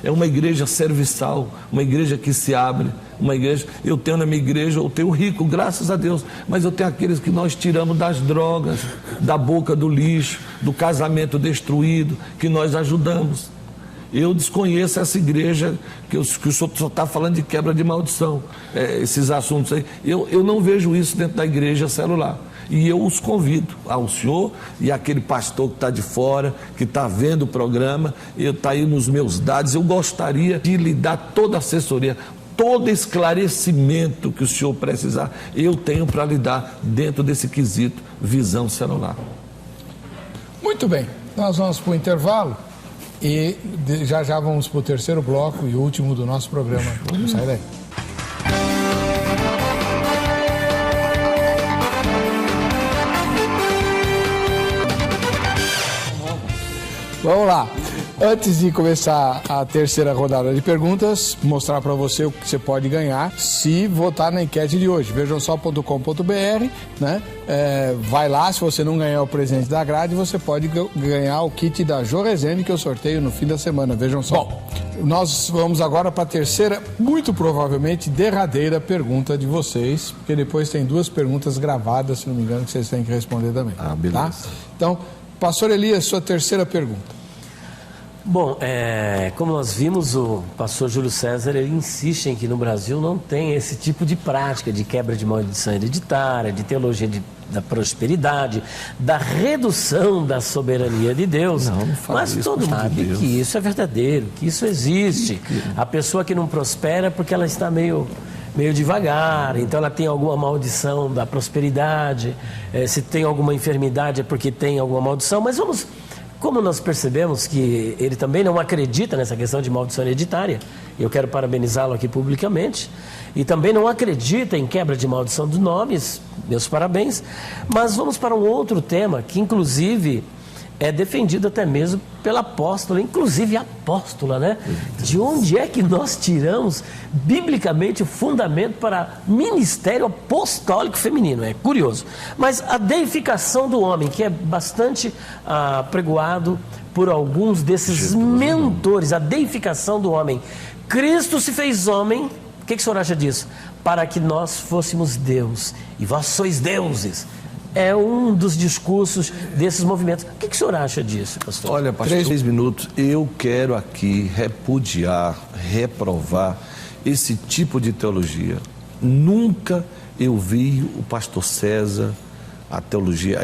É uma igreja serviçal, uma igreja que se abre uma igreja. Eu tenho na minha igreja, eu tenho rico, graças a Deus, mas eu tenho aqueles que nós tiramos das drogas, da boca do lixo, do casamento destruído, que nós ajudamos. Eu desconheço essa igreja que o senhor só está falando de quebra de maldição, esses assuntos aí. Eu não vejo isso dentro da igreja celular. E eu os convido, ao senhor e aquele pastor que está de fora, que está vendo o programa, está aí nos meus dados. Eu gostaria de lhe dar toda a assessoria, todo esclarecimento que o senhor precisar, eu tenho para lhe dar dentro desse quesito visão celular. Muito bem, nós vamos para o intervalo e já vamos para o terceiro bloco e último do nosso programa. Vamos sair daí. Vamos lá. Antes de começar a terceira rodada de perguntas, mostrar para você o que você pode ganhar se votar na enquete de hoje. Vejamsó.com.br, né? Vai lá, se você não ganhar o presente da grade, você pode ganhar o kit da Jo Rezende, que eu sorteio no fim da semana. Vejam só. Bom, nós vamos agora para a terceira, muito provavelmente derradeira pergunta de vocês, porque depois tem 2 perguntas gravadas, se não me engano, que vocês têm que responder também. Ah, beleza. Tá? Então, Pastor Elias, sua terceira pergunta. Bom, como nós vimos, o pastor Júlio César, ele insiste em que no Brasil não tem esse tipo de prática de quebra de maldição hereditária, de teologia da prosperidade, da redução da soberania de Deus. Não fala mas isso, todo mundo sabe que isso é verdadeiro, que isso existe. A pessoa que não prospera é porque ela está meio devagar, então ela tem alguma maldição da prosperidade, se tem alguma enfermidade é porque tem alguma maldição, mas como nós percebemos que ele também não acredita nessa questão de maldição hereditária, eu quero parabenizá-lo aqui publicamente, e também não acredita em quebra de maldição de nomes, meus parabéns, mas vamos para um outro tema que inclusive é defendido até mesmo pela apóstola, inclusive a apóstola, né? De onde é que nós tiramos biblicamente o fundamento para ministério apostólico feminino? É curioso. Mas a deificação do homem, que é bastante pregoado por alguns desses mentores, a deificação do homem. Cristo se fez homem, o que o senhor acha disso? Para que nós fôssemos Deus, e vós sois deuses. É um dos discursos desses movimentos. O que o senhor acha disso, pastor? Olha, pastor, 3 minutos. Eu quero aqui repudiar, reprovar esse tipo de teologia. Nunca eu vi o pastor César, a teologia,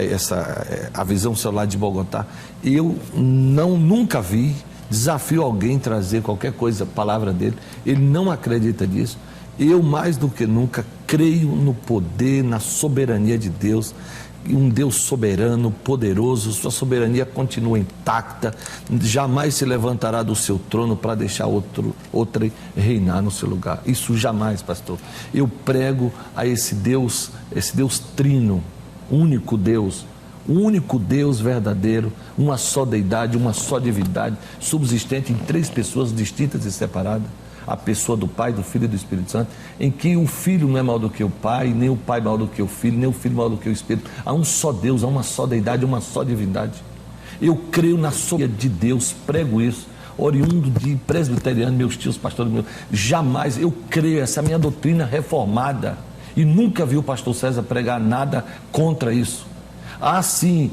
a visão celular de Bogotá. Eu nunca vi. Desafio alguém trazer qualquer coisa, palavra dele. Ele não acredita nisso. Eu, mais do que nunca, creio no poder, na soberania de Deus, um Deus soberano, poderoso. Sua soberania continua intacta, jamais se levantará do seu trono para deixar outro reinar no seu lugar. Isso jamais, pastor. Eu prego a esse Deus trino, único Deus verdadeiro, uma só deidade, uma só divindade, subsistente em 3 pessoas distintas e separadas. A pessoa do Pai, do Filho e do Espírito Santo, em que o Filho não é maior do que o Pai, nem o Pai maior do que o Filho, nem o Filho maior do que o Espírito. Há um só Deus, há uma só deidade, uma só divindade. Eu creio na soberania de Deus, prego isso, oriundo de presbiteriano, meus tios, pastores meus, jamais, eu creio, essa é a minha doutrina reformada, e nunca vi o pastor César pregar nada contra isso. Há sim,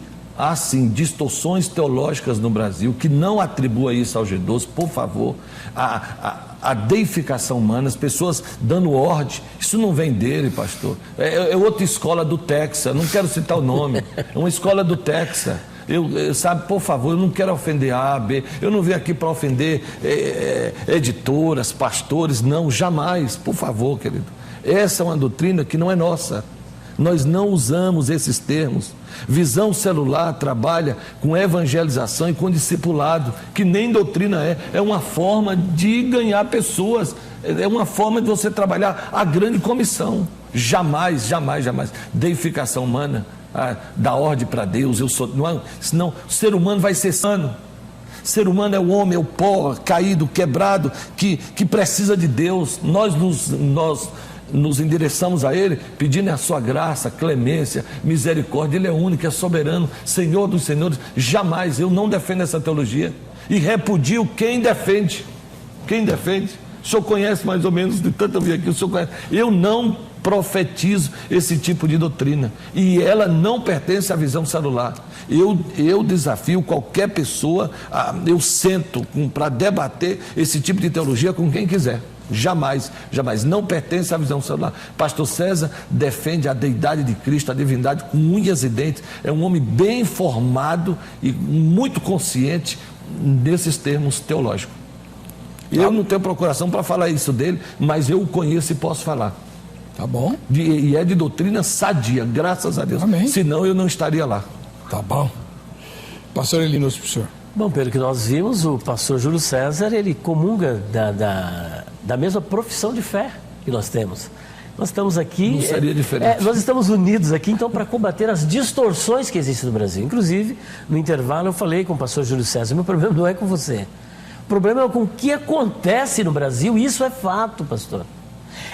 distorções teológicas no Brasil que não atribua isso ao G12, por favor. A deificação humana, as pessoas dando ordem, isso não vem dele, pastor. É outra escola do Texas, não quero citar o nome, é uma escola do Texas. Sabe, por favor, eu não quero ofender A, B, eu não vim aqui para ofender editoras, pastores, não, jamais, por favor, querido. Essa é uma doutrina que não é nossa. Nós não usamos esses termos. Visão celular trabalha com evangelização e com discipulado, que nem doutrina é uma forma de ganhar pessoas, é uma forma de você trabalhar a grande comissão. Jamais, jamais, jamais. Deificação humana, dar ordem para Deus, senão o ser humano vai ser sano. Ser humano é o homem, é o pó caído, quebrado, que precisa de Deus. Nós nos endereçamos a Ele, pedindo a sua graça, clemência, misericórdia. Ele é único, é soberano, Senhor dos senhores. Jamais, eu não defendo essa teologia e repudio quem defende. O senhor conhece mais ou menos, de tanto eu vi aqui, o senhor conhece. Eu não profetizo esse tipo de doutrina. E ela não pertence à visão celular. Eu desafio qualquer pessoa, eu sento para debater esse tipo de teologia com quem quiser. Jamais, jamais. Não pertence à visão celular. Pastor César defende a deidade de Cristo, a divindade com unhas e dentes. É um homem bem informado e muito consciente nesses termos teológicos. Eu não tenho procuração para falar isso dele, mas eu o conheço e posso falar. Tá bom. E é de doutrina sadia, graças a Deus. Amém. Senão eu não estaria lá. Tá bom. Pastor Elinos, para o senhor. Bom, pelo que nós vimos, o pastor Júlio César, ele comunga da mesma profissão de fé que nós temos. Nós estamos aqui... Não seria diferente. Nós estamos unidos aqui, então, para combater as distorções que existem no Brasil. Inclusive, no intervalo, eu falei com o pastor Júlio César, meu problema não é com você. O problema é com o que acontece no Brasil, e isso é fato, pastor.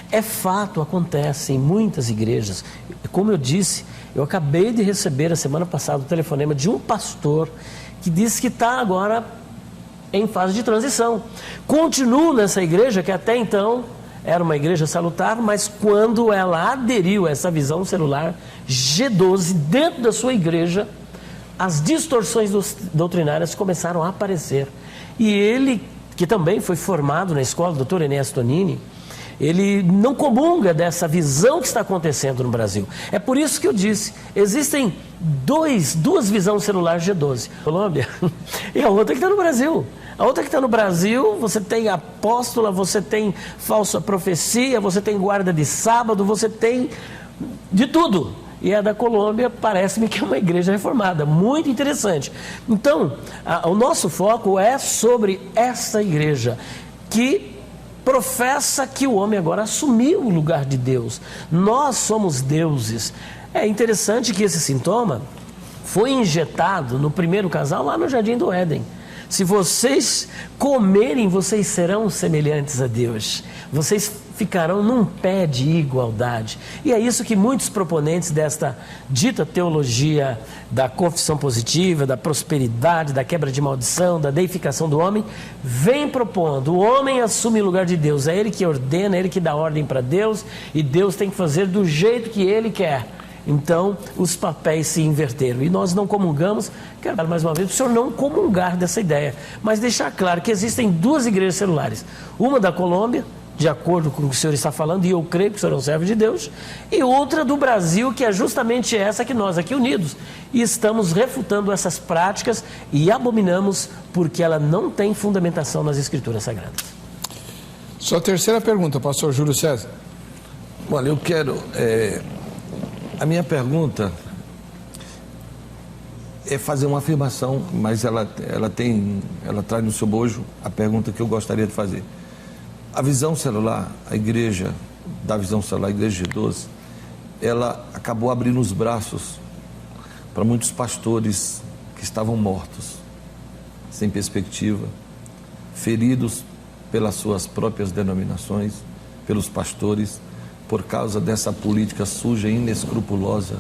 É fato, acontece em muitas igrejas. Como eu disse, eu acabei de receber a semana passada o telefonema de um pastor que disse que está agora em fase de transição. Continuo nessa igreja que até então era uma igreja salutar, mas quando ela aderiu a essa visão celular G12 dentro da sua igreja, as distorções doutrinárias começaram a aparecer. E ele, que também foi formado na escola do Dr. Enéas Tonini, ele não comunga dessa visão que está acontecendo no Brasil. É por isso que eu disse, existem duas visões celulares G12. Colômbia e a outra que está no Brasil. A outra que está no Brasil, você tem apóstola, você tem falsa profecia, você tem guarda de sábado, você tem de tudo. E a da Colômbia parece-me que é uma igreja reformada, muito interessante. Então, o nosso foco é sobre essa igreja que professa que o homem agora assumiu o lugar de Deus. Nós somos deuses. É interessante que esse sintoma foi injetado no primeiro casal lá no Jardim do Éden. Se vocês comerem, vocês serão semelhantes a Deus. Vocês ficarão num pé de igualdade. E é isso que muitos proponentes desta dita teologia da confissão positiva, da prosperidade, da quebra de maldição, da deificação do homem, vem propondo. O homem assume o lugar de Deus. É ele que ordena, é ele que dá ordem para Deus, e Deus tem que fazer do jeito que ele quer. Então, os papéis se inverteram. E nós não comungamos, quero mais uma vez, para o senhor não comungar dessa ideia, mas deixar claro que existem duas igrejas celulares. Uma da Colômbia, de acordo com o que o senhor está falando, e eu creio que o senhor é um servo de Deus, e outra do Brasil, que é justamente essa que nós aqui unidos e estamos refutando essas práticas e abominamos porque ela não tem fundamentação nas Escrituras Sagradas. Sua terceira pergunta, pastor Júlio César. Olha, eu quero... A minha pergunta é fazer uma afirmação, mas ela traz no seu bojo a pergunta que eu gostaria de fazer. A visão celular, a igreja da visão celular, a igreja G12, ela acabou abrindo os braços para muitos pastores que estavam mortos, sem perspectiva, feridos pelas suas próprias denominações, pelos pastores, por causa dessa política suja e inescrupulosa,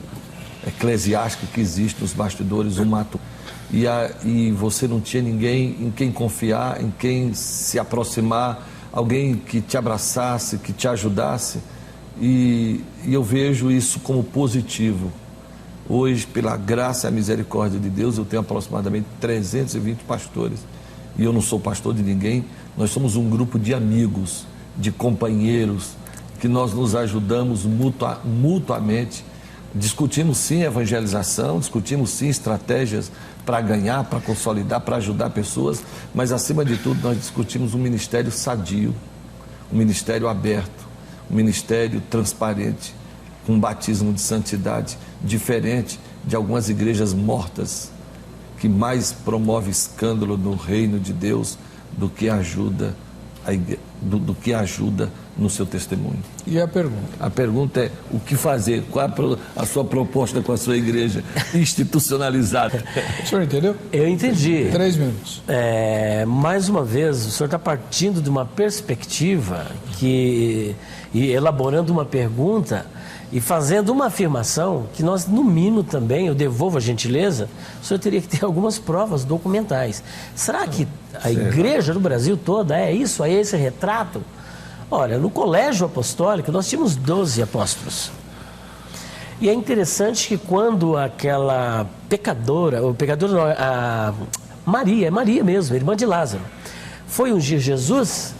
eclesiástica que existe nos bastidores, o mato. E você não tinha ninguém em quem confiar, em quem se aproximar, alguém que te abraçasse, que te ajudasse. E eu vejo isso como positivo. Hoje, pela graça e a misericórdia de Deus, eu tenho aproximadamente 320 pastores. E eu não sou pastor de ninguém, nós somos um grupo de amigos, de companheiros, que nós nos ajudamos mutuamente. Discutimos sim evangelização, discutimos sim estratégias para ganhar, para consolidar, para ajudar pessoas, mas acima de tudo nós discutimos um ministério sadio, um ministério aberto, um ministério transparente, com um batismo de santidade, diferente de algumas igrejas mortas, que mais promove escândalo no reino de Deus do que ajuda no seu testemunho. E a pergunta? A pergunta é, o que fazer? Qual a sua proposta com a sua igreja institucionalizada? O senhor entendeu? Eu entendi. 3 minutos. Mais uma vez, o senhor está partindo de uma perspectiva e elaborando uma pergunta e fazendo uma afirmação que nós, no mínimo também, eu devolvo a gentileza, o senhor teria que ter algumas provas documentais. Será que a igreja do Brasil toda é isso? É esse retrato? Olha, no colégio apostólico nós tínhamos 12 apóstolos. E é interessante que quando aquela pecadora, a Maria mesmo, irmã de Lázaro, foi ungir Jesus,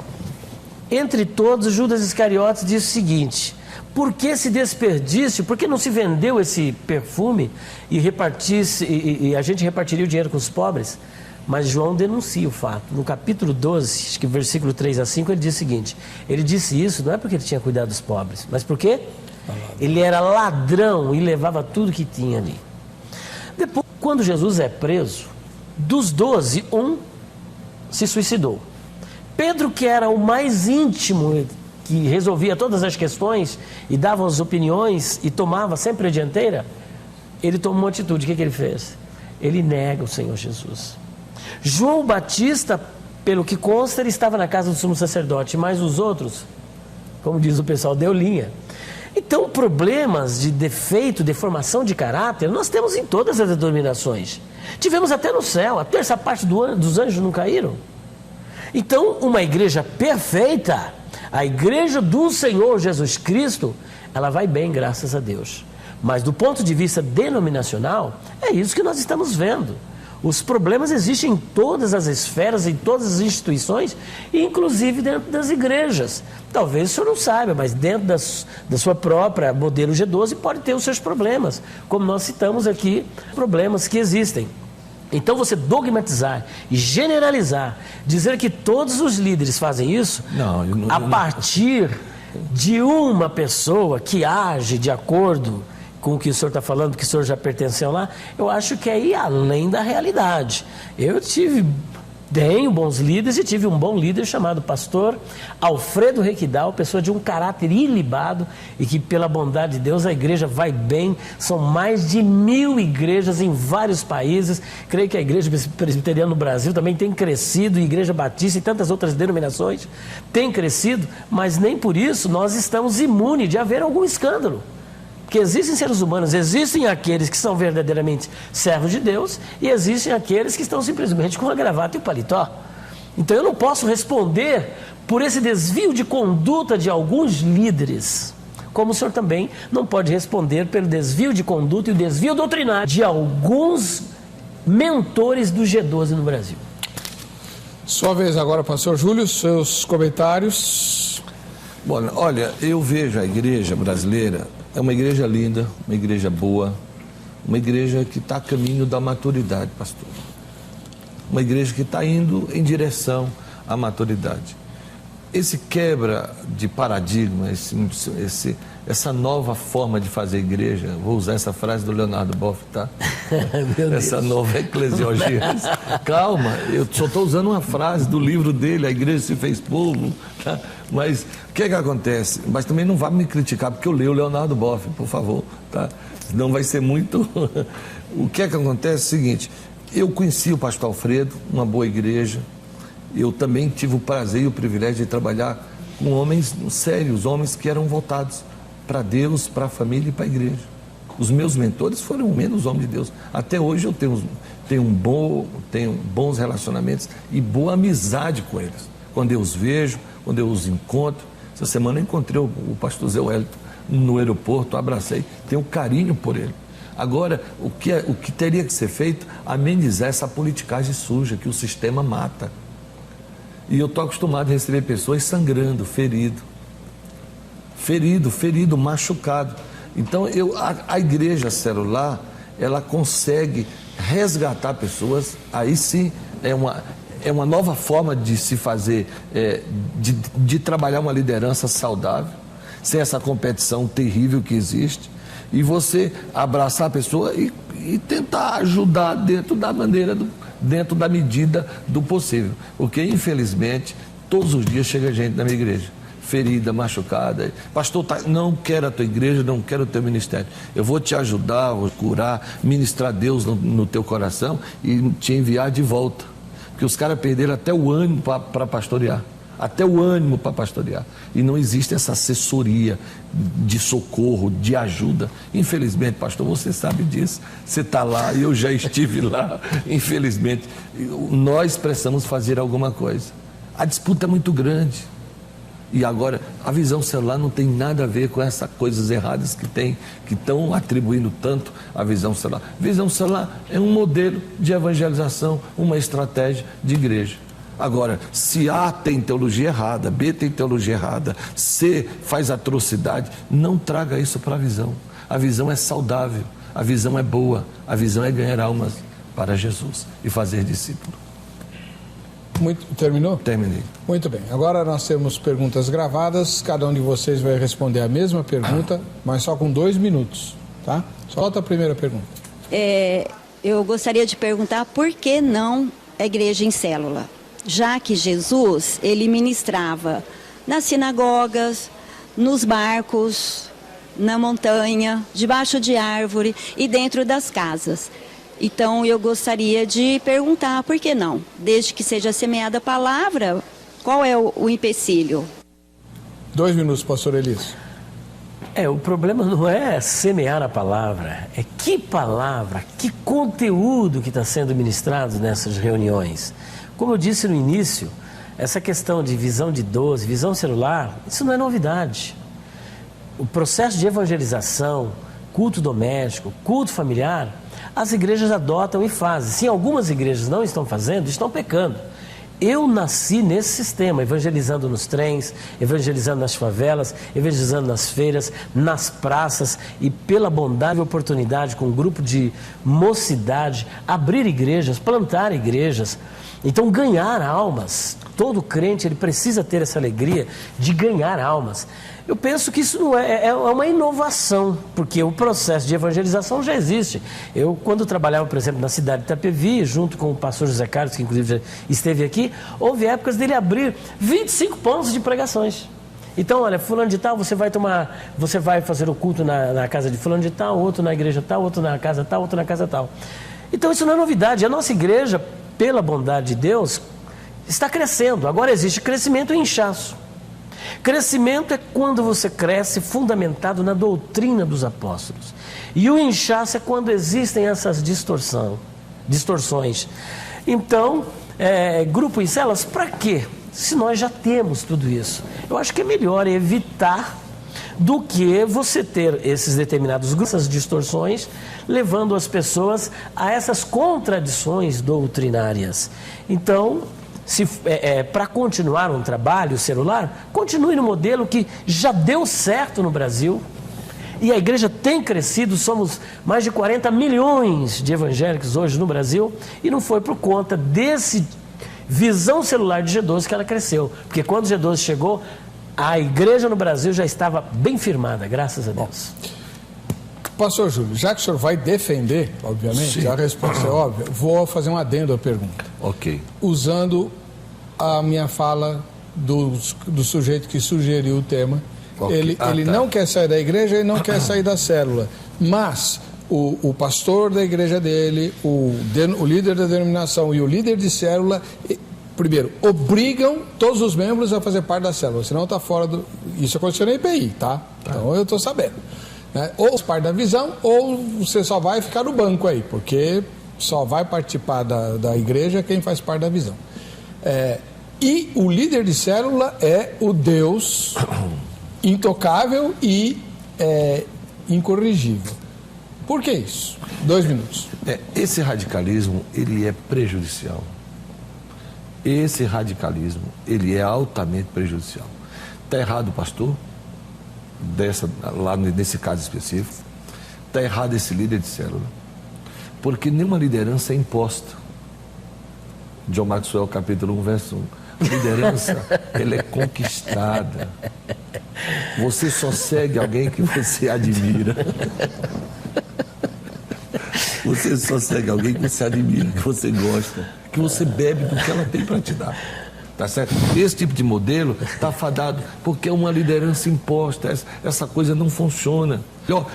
entre todos, Judas Iscariotes disse o seguinte: por que esse desperdício? Por que não se vendeu esse perfume e repartisse, e a gente repartiria o dinheiro com os pobres? Mas João denuncia o fato. No capítulo 12, acho que versículo 3 a 5, ele diz o seguinte: ele disse isso não é porque ele tinha cuidado dos pobres, mas porque ele era ladrão e levava tudo que tinha ali. Depois, quando Jesus é preso, dos 12, um se suicidou. Pedro, que era o mais íntimo, que resolvia todas as questões e dava as opiniões e tomava sempre a dianteira, ele tomou uma atitude. O que ele fez? Ele nega o Senhor Jesus. João Batista, pelo que consta, ele estava na casa do sumo sacerdote, mas os outros, como diz o pessoal, deu linha. Então, problemas de defeito, deformação de caráter, nós temos em todas as denominações. Tivemos até no céu, a terça parte dos anjos não caíram. Então, uma igreja perfeita, a igreja do Senhor Jesus Cristo, ela vai bem, graças a Deus. Mas do ponto de vista denominacional, é isso que nós estamos vendo. Os problemas existem em todas as esferas, em todas as instituições, inclusive dentro das igrejas. Talvez o senhor não saiba, mas dentro da sua própria modelo G12 pode ter os seus problemas, como nós citamos aqui, problemas que existem. Então você dogmatizar e generalizar, dizer que todos os líderes fazem isso, a partir de uma pessoa que age de acordo com o que o senhor está falando, que o senhor já pertenceu lá, eu acho que é ir além da realidade. Eu tenho bons líderes e tive um bom líder chamado pastor Alfredo Requidal, pessoa de um caráter ilibado e que pela bondade de Deus a igreja vai bem. São mais de 1000 igrejas em vários países. Creio que a igreja presbiteriana no Brasil também tem crescido, e igreja batista e tantas outras denominações tem crescido, mas nem por isso nós estamos imunes de haver algum escândalo. Porque existem seres humanos, existem aqueles que são verdadeiramente servos de Deus e existem aqueles que estão simplesmente com a gravata e o paletó. Então eu não posso responder por esse desvio de conduta de alguns líderes, como o senhor também não pode responder pelo desvio de conduta e o desvio doutrinário de alguns mentores do G12 no Brasil. Sua vez agora, pastor Júlio, seus comentários. Bom, olha, eu vejo a igreja brasileira, é uma igreja linda, uma igreja boa, uma igreja que está a caminho da maturidade, pastor. Uma igreja que está indo em direção à maturidade. Esse quebra de paradigma, essa nova forma de fazer igreja, vou usar essa frase do Leonardo Boff, tá? Essa nova eclesiologia. Calma, eu só estou usando uma frase do livro dele, A Igreja se Fez Povo, tá? Mas o que acontece? Mas também não vá me criticar porque eu leio o Leonardo Boff, por favor, tá? Senão vai ser muito... O que acontece é o seguinte, eu conheci o pastor Alfredo, uma boa igreja. Eu também tive o prazer e o privilégio de trabalhar com homens sérios, homens que eram voltados para Deus, para a família e para a igreja. Os meus mentores foram menos homens de Deus. Até hoje eu tenho bons relacionamentos e boa amizade com eles. Quando eu os vejo, quando eu os encontro. Essa semana eu encontrei o pastor Zé Wellington no aeroporto, abracei, tenho carinho por ele. Agora, o que teria que ser feito? Amenizar essa politicagem suja que o sistema mata. E eu estou acostumado a receber pessoas sangrando, ferido, machucado. Então, a igreja celular, ela consegue resgatar pessoas, aí sim é uma nova forma de se fazer, de trabalhar uma liderança saudável, sem essa competição terrível que existe, e você abraçar a pessoa e tentar ajudar dentro da medida do possível. Porque, infelizmente, todos os dias chega gente na minha igreja, ferida, machucada. Pastor, não quero a tua igreja, não quero o teu ministério. Eu vou te ajudar, vou curar, ministrar Deus no teu coração e te enviar de volta. Porque os caras perderam até o ânimo para pastorear. Até o ânimo para pastorear. E não existe essa assessoria de socorro, de ajuda. Infelizmente, pastor, você sabe disso. Você está lá, eu já estive lá. Infelizmente, nós precisamos fazer alguma coisa. A disputa é muito grande. E agora, a visão celular não tem nada a ver com essas coisas erradas que estão atribuindo tanto à visão celular. Visão celular é um modelo de evangelização, uma estratégia de igreja. Agora, se A tem teologia errada, B tem teologia errada, C faz atrocidade, não traga isso para a visão. A visão é saudável, a visão é boa, a visão é ganhar almas para Jesus e fazer discípulo. Terminou? Terminei. Muito bem. Agora nós temos perguntas gravadas. Cada um de vocês vai responder a mesma pergunta, mas só com 2 minutos, tá? Solta a primeira pergunta. Eu gostaria de perguntar por que não a igreja em célula? Já que Jesus, ele ministrava nas sinagogas, nos barcos, na montanha, debaixo de árvore e dentro das casas. Então, eu gostaria de perguntar, por que não? Desde que seja semeada a palavra, qual é o empecilho? 2 minutos, pastor Elias. O problema não é semear a palavra, é que palavra, que conteúdo que está sendo ministrado nessas reuniões. Como eu disse no início, essa questão de visão de 12, visão celular, isso não é novidade. O processo de evangelização, culto doméstico, culto familiar, as igrejas adotam e fazem. Se algumas igrejas não estão fazendo, estão pecando. Eu nasci nesse sistema, evangelizando nos trens, evangelizando nas favelas, evangelizando nas feiras, nas praças e pela bondade e oportunidade com um grupo de mocidade, abrir igrejas, plantar igrejas. Então, ganhar almas, todo crente ele precisa ter essa alegria de ganhar almas. Eu penso que isso não é uma inovação, porque o processo de evangelização já existe. Eu, quando trabalhava, por exemplo, na cidade de Itapevi, junto com o pastor José Carlos, que inclusive já esteve aqui, houve épocas dele abrir 25 pontos de pregações. Então, olha, fulano de tal, você vai fazer o culto na casa de fulano de tal, outro na igreja tal, outro na casa tal, outro na casa tal. Então, isso não é novidade. A nossa igreja, pela bondade de Deus, está crescendo. Agora existe crescimento e inchaço. Crescimento é quando você cresce fundamentado na doutrina dos apóstolos. E o inchaço é quando existem essas distorções. Então, grupo em células, para quê? Se nós já temos tudo isso. Eu acho que é melhor evitar do que você ter esses determinados grupos, essas distorções, levando as pessoas a essas contradições doutrinárias. Então, para continuar um trabalho celular, continue no modelo que já deu certo no Brasil. E a igreja tem crescido, somos mais de 40 milhões de evangélicos hoje no Brasil, e não foi por conta desse visão celular de G12 que ela cresceu. Porque quando G12 chegou, a igreja no Brasil já estava bem firmada, graças a Deus. Pastor Júlio, já que o senhor vai defender, obviamente, sim, a resposta é óbvia, vou fazer um adendo à pergunta. Ok. Usando a minha fala do sujeito que sugeriu o tema. Okay. Ele não quer sair da igreja e não quer sair da célula, mas o pastor da igreja dele, o líder da denominação e o líder de célula, primeiro, obrigam todos os membros a fazer parte da célula, senão está fora do... Isso aconteceu na IPI, tá? Então eu estou sabendo. Ou parte da visão, ou você só vai ficar no banco aí, porque só vai participar da igreja quem faz parte da visão. E o líder de célula é o Deus intocável e incorrigível. Por que isso? 2 minutos. Esse radicalismo, ele é prejudicial. Esse radicalismo, ele é altamente prejudicial. Está errado, pastor? Lá nesse caso específico, está errado esse líder de célula, porque nenhuma liderança é imposta. John Maxwell, capítulo 1, verso 1. Liderança, ela é conquistada. Você só segue alguém que você admira. Você só segue alguém que você admira, que você gosta, que você bebe do que ela tem para te dar. Tá certo? Esse tipo de modelo está fadado, porque é uma liderança imposta. Essa coisa não funciona.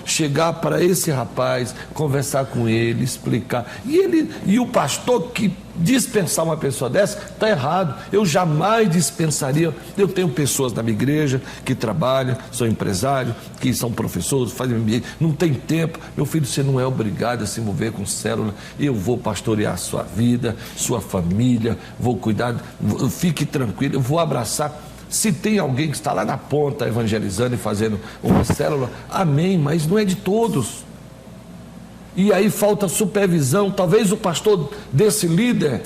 Chegar para esse rapaz, conversar com ele, explicar. E o pastor que dispensar uma pessoa dessa, está errado. Eu jamais dispensaria. Eu tenho pessoas na minha igreja que trabalham, são empresários, que são professores, fazem MBA, não tem tempo. Meu filho, você não é obrigado a se envolver com célula. Eu vou pastorear a sua vida, sua família, vou cuidar, fique tranquilo, eu vou abraçar. Se tem alguém que está lá na ponta evangelizando e fazendo uma célula, amém, mas não é de todos. E aí falta supervisão. Talvez o pastor desse líder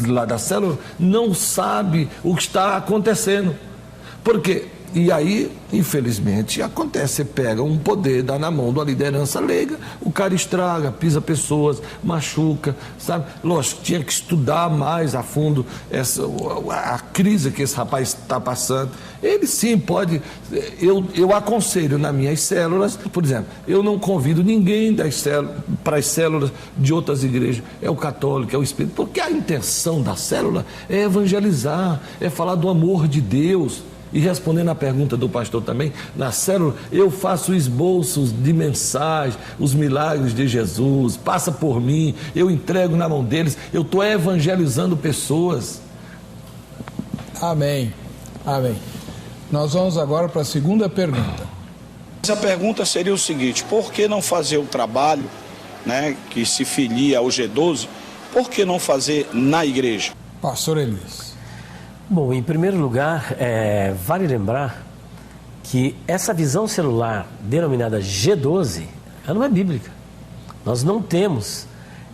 lá da célula não sabe o que está acontecendo. Por quê? E aí, infelizmente, acontece, você pega um poder, dá na mão da liderança leiga, o cara estraga, pisa pessoas, machuca, sabe? Lógico, tinha que estudar mais a fundo a crise que esse rapaz está passando. Ele sim pode, eu aconselho nas minhas células, por exemplo, eu não convido ninguém para as células de outras igrejas, é o católico, é o espírita, porque a intenção da célula é evangelizar, é falar do amor de Deus. E respondendo à pergunta do pastor também, na célula eu faço esboços de mensagem, os milagres de Jesus, passa por mim, eu entrego na mão deles, eu estou evangelizando pessoas. Amém, amém. Nós vamos agora para a segunda pergunta. Essa pergunta seria o seguinte: por que não fazer o trabalho, né, que se filia ao G12, por que não fazer na igreja? Pastor Elias. Bom, em primeiro lugar, vale lembrar que essa visão celular denominada G12, ela não é bíblica. Nós não temos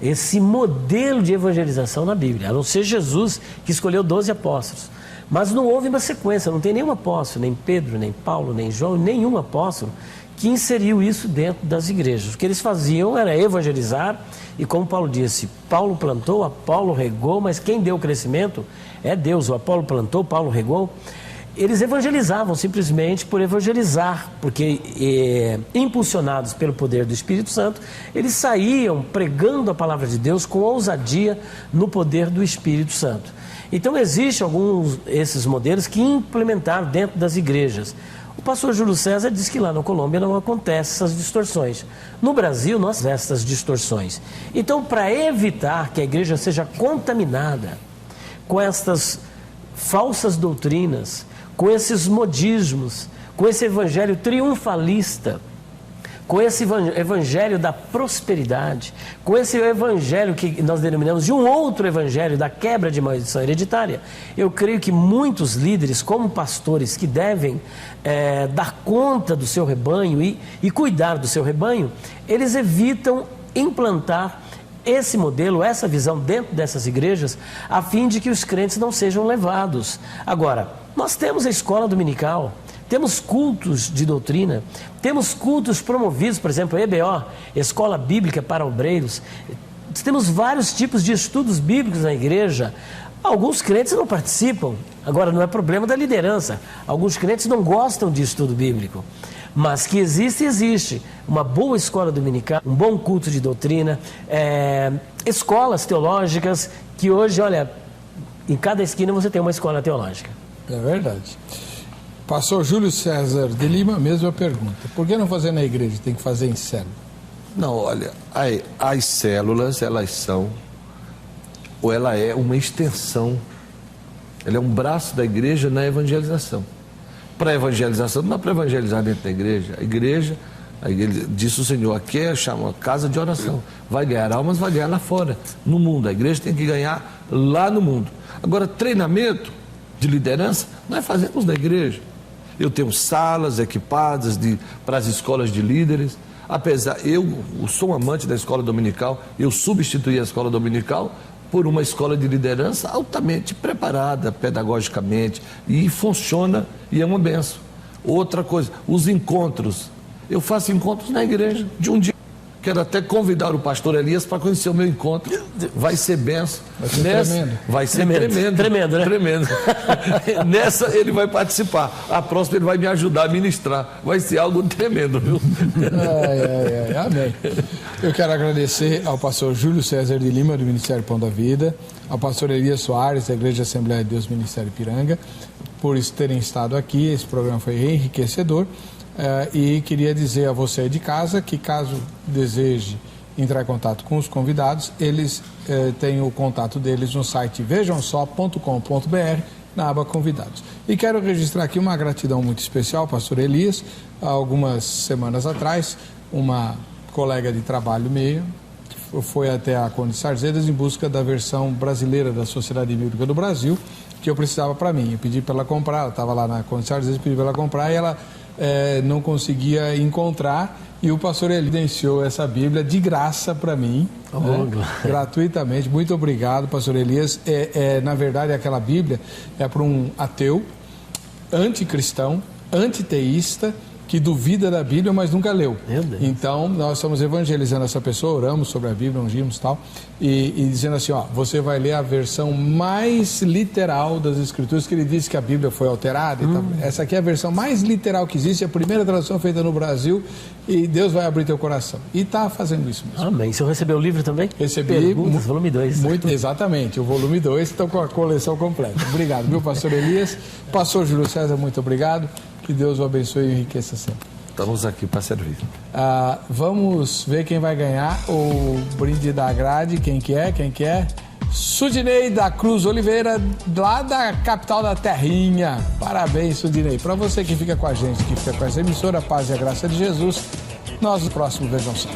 esse modelo de evangelização na Bíblia, a não ser Jesus que escolheu 12 apóstolos. Mas não houve uma sequência, não tem nenhum apóstolo, nem Pedro, nem Paulo, nem João, nenhum apóstolo que inseriu isso dentro das igrejas. O que eles faziam era evangelizar, e como Paulo disse, Paulo plantou, Apolo regou, mas quem deu o crescimento é Deus. O Apolo plantou, Paulo regou. Eles evangelizavam simplesmente por evangelizar, porque impulsionados pelo poder do Espírito Santo, eles saíam pregando a palavra de Deus com ousadia no poder do Espírito Santo. Então existem alguns esses modelos que implementaram dentro das igrejas. O pastor Júlio César diz que lá na Colômbia não acontecem essas distorções. No Brasil, nós temos essas distorções. Então, para evitar que a igreja seja contaminada com estas falsas doutrinas, com esses modismos, com esse evangelho triunfalista, com esse evangelho da prosperidade, com esse evangelho que nós denominamos de um outro evangelho da quebra de maldição hereditária, eu creio que muitos líderes, como pastores, que devem dar conta do seu rebanho e cuidar do seu rebanho, eles evitam implantar esse modelo, essa visão dentro dessas igrejas, a fim de que os crentes não sejam levados. Agora, nós temos a escola dominical, temos cultos de doutrina, temos cultos promovidos, por exemplo, a EBO, Escola Bíblica para Obreiros, temos vários tipos de estudos bíblicos na igreja. Alguns crentes não participam, agora não é problema da liderança, alguns crentes não gostam de estudo bíblico, mas que existe uma boa escola dominical, um bom culto de doutrina, escolas teológicas, que hoje, olha, em cada esquina você tem uma escola teológica. É verdade. Pastor Júlio César de Lima, mesma pergunta. Por que não fazer na igreja? Tem que fazer em célula? Não, olha, as células, elas são, ou ela é uma extensão, ela é um braço da igreja na evangelização. Para evangelização, não é para evangelizar dentro da igreja. A igreja, disse o Senhor, aqui é chama casa de oração. Vai ganhar almas, vai ganhar lá fora, no mundo. A igreja tem que ganhar lá no mundo. Agora, treinamento de liderança, nós fazemos na igreja. Eu tenho salas equipadas para as escolas de líderes. Apesar, eu sou um amante da escola dominical, eu substituí a escola dominical por uma escola de liderança altamente preparada pedagogicamente, e funciona e é uma benção. Outra coisa, os encontros. Eu faço encontros na igreja de um dia. Quero até convidar o pastor Elias para conhecer o meu encontro. Vai ser benção. Vai ser tremendo. Vai ser tremendo. Tremendo, né? Tremendo. Nessa ele vai participar. A próxima ele vai me ajudar a ministrar. Vai ser algo tremendo, viu? Amém. Eu quero agradecer ao pastor Júlio César de Lima, do Ministério Pão da Vida, ao pastor Elias Soares, da Igreja Assembleia de Deus Ministério Ipiranga, por terem estado aqui. Esse programa foi enriquecedor. E queria dizer a você de casa que, caso deseje entrar em contato com os convidados, eles têm o contato deles no site vejamsó.com.br, na aba Convidados. E quero registrar aqui uma gratidão muito especial, pastor Elias. Há algumas semanas atrás, uma colega de trabalho minha foi até a Conde de Sarzedas em busca da versão brasileira da Sociedade Bíblica do Brasil, que eu precisava para mim. Eu pedi para ela comprar, ela estava lá na Conde de Sarzedas, pedi para ela comprar e ela não conseguia encontrar. E o pastor evidenciou essa Bíblia de graça para mim, gratuitamente. Muito obrigado, pastor Elias. Na verdade, aquela Bíblia é para um ateu, anticristão, antiteísta, que duvida da Bíblia, mas nunca leu. Então, nós estamos evangelizando essa pessoa, oramos sobre a Bíblia, ungimos e tal, e dizendo assim, você vai ler a versão mais literal das Escrituras, que ele disse que a Bíblia foi alterada. E tal. Essa aqui é a versão mais literal que existe, a primeira tradução feita no Brasil, e Deus vai abrir teu coração. E está fazendo isso mesmo. Amém. Você recebeu o livro também? Recebi. Perguntas, volume 2. Exatamente, o volume 2, então com a coleção completa. Obrigado, meu pastor Elias. Pastor Júlio César, muito obrigado. Que Deus o abençoe e enriqueça sempre. Estamos aqui para servir. Vamos ver quem vai ganhar o brinde da grade. Quem que é? Sudinei da Cruz Oliveira, lá da capital da Terrinha. Parabéns, Sudinei. Para você que fica com a gente, que fica com essa emissora, a paz e a graça de Jesus, nós no próximo Vejam Só.